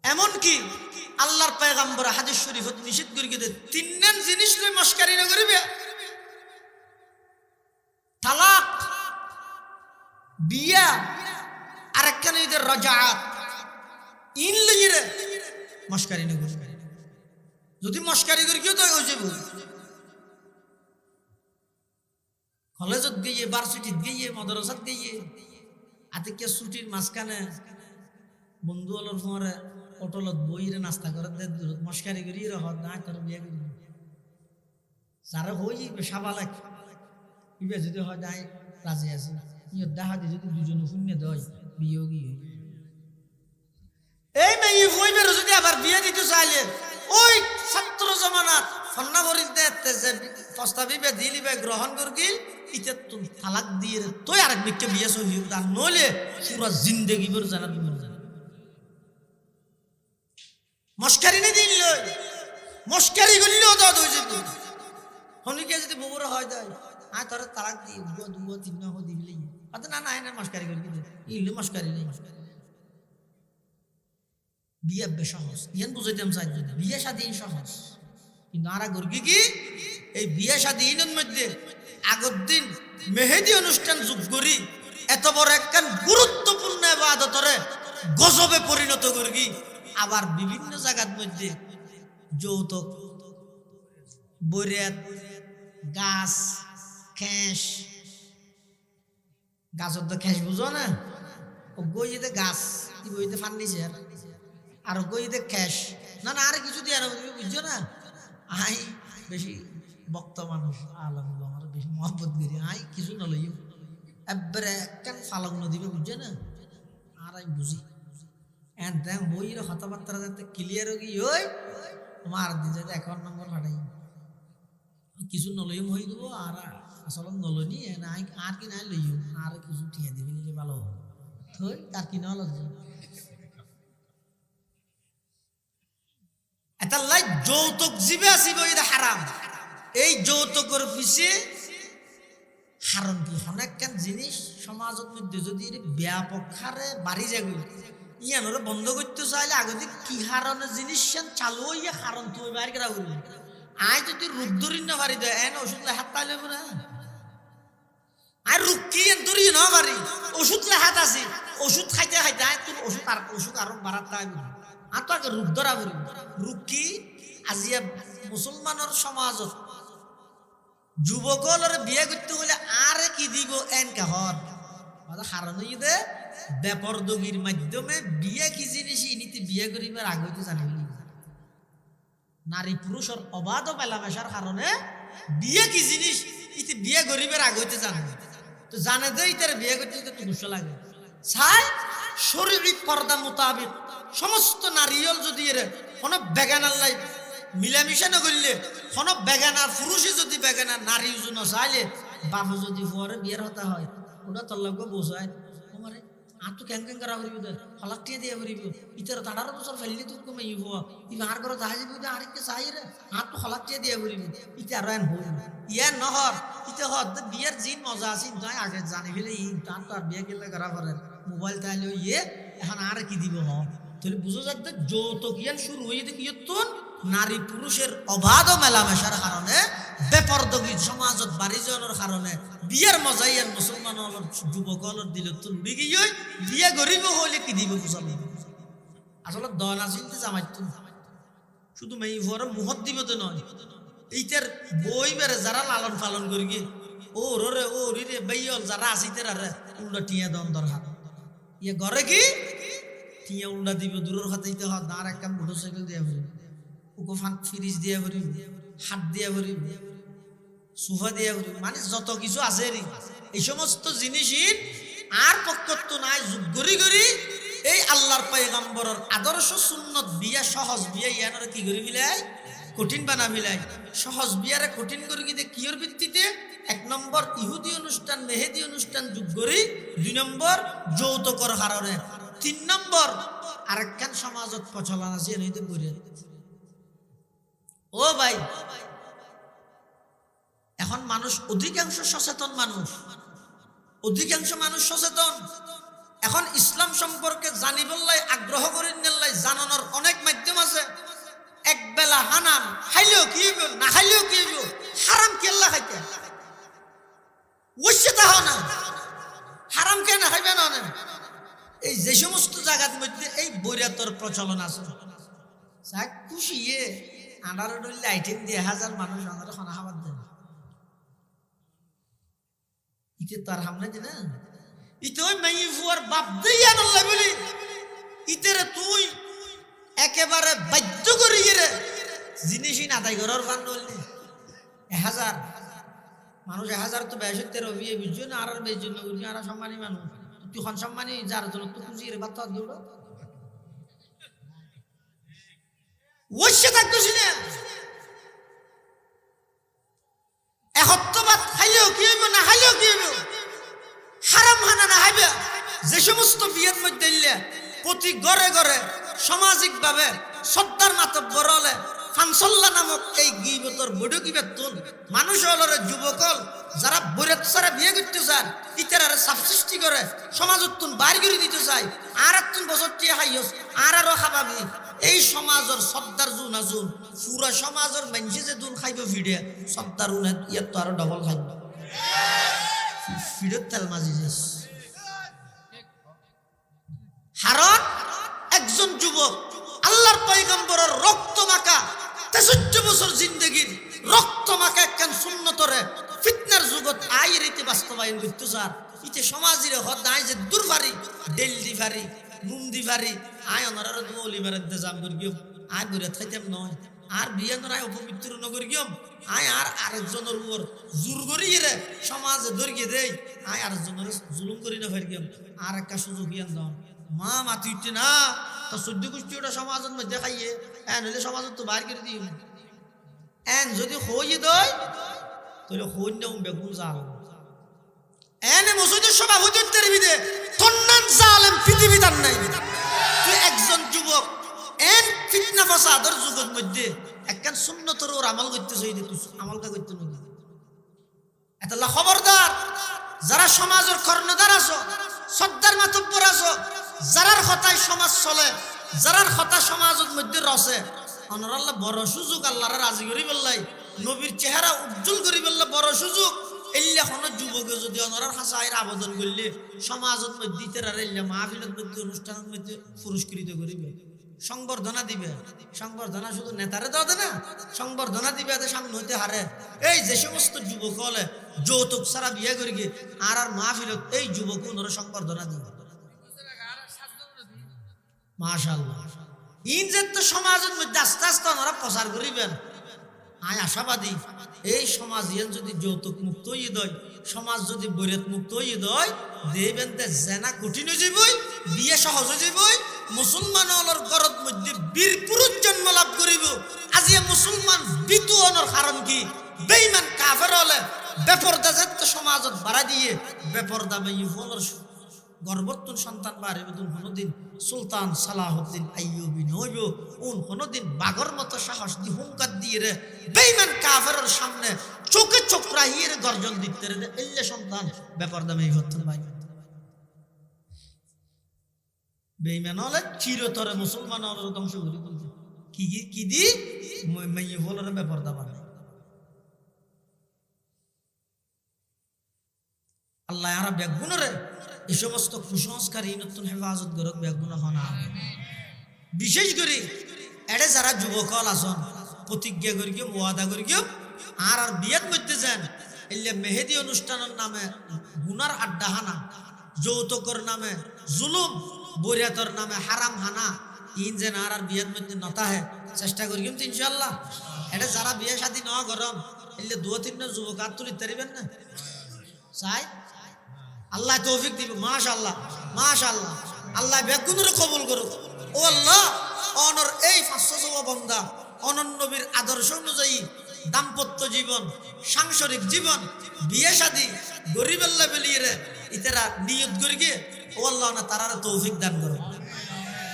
এমন কি আল্লাহর পয়গম্বর হাদিস শরীফত নিষেধ করে গেছে তিনজন জিনিস লই মস্কারি না করিবে তালাক বিয়া আর একখান ঈদের রাজাত ইন লইরে মস্কারি না করিবে। যদি মস্কারি করি কেউ তো হয়ে যাবে কলেজত গিয়ে ভার্সিটিত গিয়ে মাদ্রাসাত গিয়ে আতে কে ছুটির মাঝখানে বন্ধু অলর ফোঁরে হোটেলত বইরে নাস্তা করে দে দূরত মস্কারি করি রহত না তোর বিয়ে করি যারা হই সাবালাক ইবে যদি হয় নাই রাজি আছে ইয়র দেখা দিয়ে যদি দুজনে শূন্য দেয় বিয়েও গিয়ে এই মেয়ে হইবে যদি আবার বিয়ে দিতে চাইলে ওই ছাত্র জমানাত ফন্না ভরিত দেখতে যে প্রস্তাবিবে দিলিবে গ্রহণ করগিল ইতে তুই তালাক দিয়ে তুই আরেক ব্যক্তি বিয়ে সহি আর নইলে পুরা জিন্দেগি ভর জানা তুমি জানা মস্কারি নে দিল মস্কারি করলেও দাও হয়ে যাবে হনিকে যদি বউরা হয় দেয় আয় তোর তালাক দিয়ে দুয়া তিন দিবলি না না না মস্কারি করি ইলে মস্কারি নেই বিয়ে সহজ ইয়ান বুঝাইতাম চাই বিয়ে শাদী সহজ কিন্তু আর গর্গি কি এই বিয়ে শাদীনের মধ্যে আগর দিন মেহেদি অনুষ্ঠান যোগ করি এত বড় একখান গুরুত্বপূর্ণ ইবাদতরে গজবে পরিণত করি আবার বিভিন্ন জায়গার মধ্যে যৌতুক বৈরাত গাছ খেস গাছের তো খেস বুঝো না ও গইতে গাছ কি বইতে ফার্নিচার আর গইতে খেস না না আর কিছু দিয়ে তুমি বুঝছো না আই বেশি বক্তা মানুষ আলম আমার বেশি মহব্বত করি আই কিছু না লইও একবারে কেন ফালক নদীবে বুঝছো না আর আমি বুঝি এন দেখ বইয়ের কথাবার্তা যাতে ক্লিয়ার কি ওই তোমার দিন যাতে অ্যাকাউন্ট নম্বর পাঠাই কিছু নলইম হয়ে দেবো আর আসলে নলনি আর কি নাই লইও আর কিছু ঠিয়া দিবি নিলে ভালো হবে থই তার কি না লজ্জা এটা লাই যৌতুক জিবে আসিব এটা হারাম এই যৌতুকের পিছে হারণ কি অনেক কেন জিনিস সমাজের মধ্যে যদি ব্যাপক হারে বাড়ি যাবে ইয়ানোরে বন্ধ করতে চাইলে আগে কি হারণের জিনিস চালু হইয়া হারণ তুই বাইরে করা করবি আই যদি রূপ ধরি না পারি দেয় এন ওষুধ হাত পাইলে না আর রূপ কি ধরি না পারি ওষুধ হাত আছে ওষুধ খাইতে খাইতে তোর ওষুধ আরো বাড়াতে আর তো আগে রূপ ধরা করি রূপ কি আজিয়া মুসলমানের সমাজত যুবকলের বিয়ে করতে হলে আর কি দিব এন কাহর হারণ দে বেপরদগির মাধ্যমে বিয়ে কি জিনিস ইনিতে বিয়ে করিবার আগে তো জানি নারী পুরুষের অবাধ মেলামেশার কারণে বিয়ে কি জিনিস ইতি বিয়ে গরিবের আগে হইতে জানে তো জানে যে ইতার বিয়ে করতে তো গুস্ব লাগে ছাই শরীরিক পর্দা মোতাবেক সমস্ত নারীল যদি এর কোনো বেগানার লাই মিলামিশা না করলে কোনো বেগানা পুরুষই যদি বেগানা নারী জন্য চাইলে বাবু যদি পরে বিয়ের হতে হয় ওটা তোর লাগবে বোঝায় তোমারে আর তো ক্যাং ক্যাং করা করিব ফলাক টিয়ে দিয়ে করিব ইতার 18 বছর ফেললে তো কমে ইব ইব আর করে যাই যাবি আর কি চাই রে আর তো ফলাক টিয়ে দিয়ে করিব ইতার রান হই ইয়া নহর ইতে হদ বিয়ের জিন মজা আছে তাই আগে জানি ফেলে ই তার তো বিয়ে গেলে করা করে মোবাইল তাইলে ইয়ে এখন আর কি দিব হ তাহলে বুঝো যাচ্ছে যৌতুক ইয়ান শুরু হয়ে দেখি তুন নারী পুরুষের অবাধ মেলামেশার কারণে বেপরদগি সমাজত বাড়ি যাওয়ার কারণে বিয়ের মজাই আর মুসলমান যুবকলের দিল তো লুড়ি গিয়ে বিয়ে গরিব হইলে কি দিব বুঝাবো আসলে দন আসিলতে জামাইত শুধু মেয়ে ভরে মুহত দিব তো নয় এইটার বই বেড়ে যারা লালন পালন করি গিয়ে ও রে ও রে বেইল যারা আসিতে রে উল্টা টিয়া দন দরকার ইয়ে ঘরে কি টিয়া উল্টা দিব দূরের হাতে হাত আর একটা মোটরসাইকেল দিয়ে ভরি উকোফান ফ্রিজ দিয়ে ভরিব হাত দিয়ে ভরিব সোফা দিয়ে ভরিব মানে যত কিছু আছে এই সমস্ত জিনিসই আর পক্ষত্ব নাই গড়ি গড়ি এই আল্লাহর পয়গম্বরের আদর্শ সুন্নত বিয়া সহজ বিয়া ইয়ানোর কি করি মিলাই কঠিন বানা মিলাই সহজ বিয়ারে কঠিন করি কিন্তু কিয়র ভিত্তিতে 1 নম্বর ইহুদি অনুষ্ঠান মেহেদি অনুষ্ঠান যোগ করি 2 নম্বর যৌতুকর কারণে 3 নম্বর আরেকখান সমাজত প্রচলন আছে এনইতে বইরে ও ভাই এখন মানুষ অধিকাংশ সচেতন সচেতন এখন ইসলাম সম্পর্কে জানিবল্লাই আগ্রহ করি নেল্লাই জানানোর অনেক মাধ্যম আছে এক বেলা হানান খাইলেও কি হইব না খাইলেও কি হইব হারাম কেল্লা খাইতে ওইসে তা না হারাম কে না খাইবে না এই যে সমস্ত জায়গার মধ্যে এই বৈরাতর প্রচলন আছে যা খুশিয়ে আন্ডার আইটেম দিয়ে 1000 মানুষ আমাদের খানা খাবার দেয় ইতে তার হামনা দি না ইতে ওই মাই ফুয়ার বাপ দিয়া নল্লা বলি ইতেরে তুই একেবারে বাধ্য করি রে জিনিসই না তাই ঘরের ফান নলি 1000 মানুষ 1000 তো বেশিতে রবিয়ে বুঝছো না আর বেশ জন্য বুঝি আর সম্মানী মানুষ তুই খন সম্মানী যার জন্য তো খুশি রে বাত দৌড় ওইসে থাকতেছি না একত্রবাদ খাইলেও কি হইব না খাইলেও কি হইব হারাম হানা না হাইবে যে সমস্ত বিয়ের মধ্যে প্রতি ঘরে ঘরে সামাজিক ভাবে শ্রদ্ধার মাতব্বর হলে ফানসল্লা নামক এই গিবতর বড় কি বেতন মানুষ হলরে যুবকল যারা বৈরাত সারা বিয়ে করতে চান ইতারা সাব সৃষ্টি করে সমাজ উত্তন বাইর করে দিতে চায় আর তুই বছর টিয়া খাইস আরো খাবাবি এই সমাজের সর্দার জুন আজুন পুরা সমাজের মানুষে যে দুন খাইব ফিডে সর্দার উনে ইয়ার তো আরো ডবল খাইব ফিডের তেল মাজি যাইস হারন একজন যুবক আল্লাহর পয়গম্বরের রক্ত মাখা 63 বছর জিন্দেগির রক্ত মাখা একখান সুন্নতরে ফিতনার যুগত আই রীতি বাস্তবায়ন করতে স্যার ইতে সমাজের হদ আই যে দুর্ভারি ডেলডি ভারি নুমদি ভারি আয় অনার দৌলি মারের দেজাম করি গিয়ে আয় ঘুরে থাইতাম নয় আর বিয়ে নয় অপবিত্র নগর গিয়ে আয় আর আরেকজনের উপর জোর করিয়ে রে সমাজে দর্গিয়ে দেই আয় আরেকজনের জুলুম করি না ফের গিয়ে আর একটা সুযোগ ইয়ান দাও মা মাতি উঠছে না তো 14 গোষ্ঠী ওটা সমাজের মধ্যে খাইয়ে এন হইলে সমাজত তো বার করে দিই এন যদি হইয়ে দেয় তাহলে হইন না বেগুন জাল এনে মসজিদের সভাপতি তেরবিদে তন্নান জালেম পৃথিবী তার নাই তুই একজন যুবক এন ফিতনা ফাসাদের যুগের মধ্যে একখান সুন্নতর ওর আমল করতেছ এই তুই আমলটা করতে না এতলা খবরদার যারা সমাজের কর্ণধার আছো সর্দার মাতব্বর আছো যারার কথায় সমাজ চলে যারার কথা সমাজের মধ্যে রসে অনরাল্লাহ বড় সুযোগ আল্লাহর রাজি করি বললাই নবীর চেহারা উজ্জ্বল করি বললে বড় সুযোগ এল্লা কোন যুবকে যদি অনরার হাসায়ের আবেদন করলে সমাজের মধ্যে তেরার এল্লা মাহফিলের মধ্যে অনুষ্ঠানের মধ্যে পুরস্কৃত করিবে সংবর্ধনা দিবে সংবর্ধনা শুধু নেতারে দাও না সংবর্ধনা দিবে এদের সামনে হইতে হারে এই যে সমস্ত যুবক হলে যৌতুক সারা বিয়ে করি গিয়ে আর মাহফিলত এই যুবক ওনারা সংবর্ধনা দিবে মাশাআল্লাহ ইনজেত তো সমাজের মধ্যে আস্তে আস্তে ওনারা প্রচার করিবেন আয় আশাবাদী এই সমাজ ইয়ান যদি যৌতুক মুক্ত হয়ে দেয় সমাজ যদি বৈরাত মুক্ত হয়ে দেয় দেবেন তে জেনা কঠিন হয়ে যাবই বিয়ে সহজ হয়ে যাবই মুসলমান হলর ঘরের মধ্যে বীর পুরুষ জন্ম লাভ করিব আজি মুসলমান বিতু অনর কারণ কি বেঈমান কাফের হলে বেপরদা যেত সমাজত বাড়া দিয়ে বেপরদা মেয়ে হলর গর্ভত্তর সন্তান বাড়িবে তুন কোনোদিন সুলতান সালাহুদ্দিন আইয়ুবী নইব উন কোনোদিন বাঘর মতো সাহস দি হুঙ্কার দিয়ে রে বেঈমান কাফেরের সামনে চোখে চোখ রাহিয়ে রে গর্জন দিতে রে এল্লে সন্তান বেপরদা মেয়ে হতেন ভাই বেঈমান হলে চিরতরে মুসলমান হলে ধ্বংস করে তুলবে কি দি মেয়ে হলের বেপরদা বানায় আল্লাহ আর বেগুন রে এই সমস্ত কুসংস্কারী নতুন হেফাজত গরক বেগুন হনা বিশেষ করে এড়ে যারা যুবক আসন প্রতিজ্ঞা করি গিয়ে ওয়াদা করি গিয়ে আর বিয়ের মধ্যে যান এলে মেহেদি অনুষ্ঠানের নামে গুনার আড্ডা হানা যৌতুকর নামে জুলুম বরিয়াতর নামে হারাম হানা ইন যেন আর বিয়ের মধ্যে নতাহে চেষ্টা করি কিন্তু ইনশাল্লাহ এটা যারা বিয়ে শাদী নেওয়া গরম এলে 2-3 যুবক আর তুলি তারিবেন না চাই আল্লাহ তৌফিক দিবে মাশাআল্লাহ মাশাআল্লাহ আল্লাহ বেগুনের কবুল করুক ও আল্লাহ অনর এই 500 বান্দা অনন্য নবীর আদর্শ অনুযায়ী দাম্পত্য জীবন সাংসারিক জীবন বিয়ে শাদী গরিব আল্লাহ বেলিয়ে ইতারা নিয়ত করি গিয়ে ও আল্লাহ না তারার তৌফিক দান করুন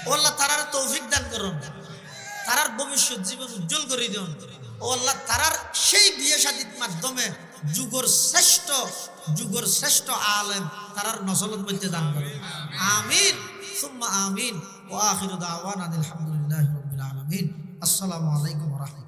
ও আল্লাহ তারার তৌফিক দান করুন তারার ভবিষ্যৎ জীবন উজ্জ্বল করে দিন ও আল্লাহ তারার সেই বিয়ে শাদীর মাধ্যমে যুগর শ্রেষ্ঠ আলেম তারার নসলত মধ্যে দান করুন আমিন সুম্মা আমিন ওয়া আখিরু দাওয়ানা আলহামদুলিল্লাহি রাব্বিল আলামিন আসসালামু আলাইকুম ওয়া রাহমাতুল্লাহ।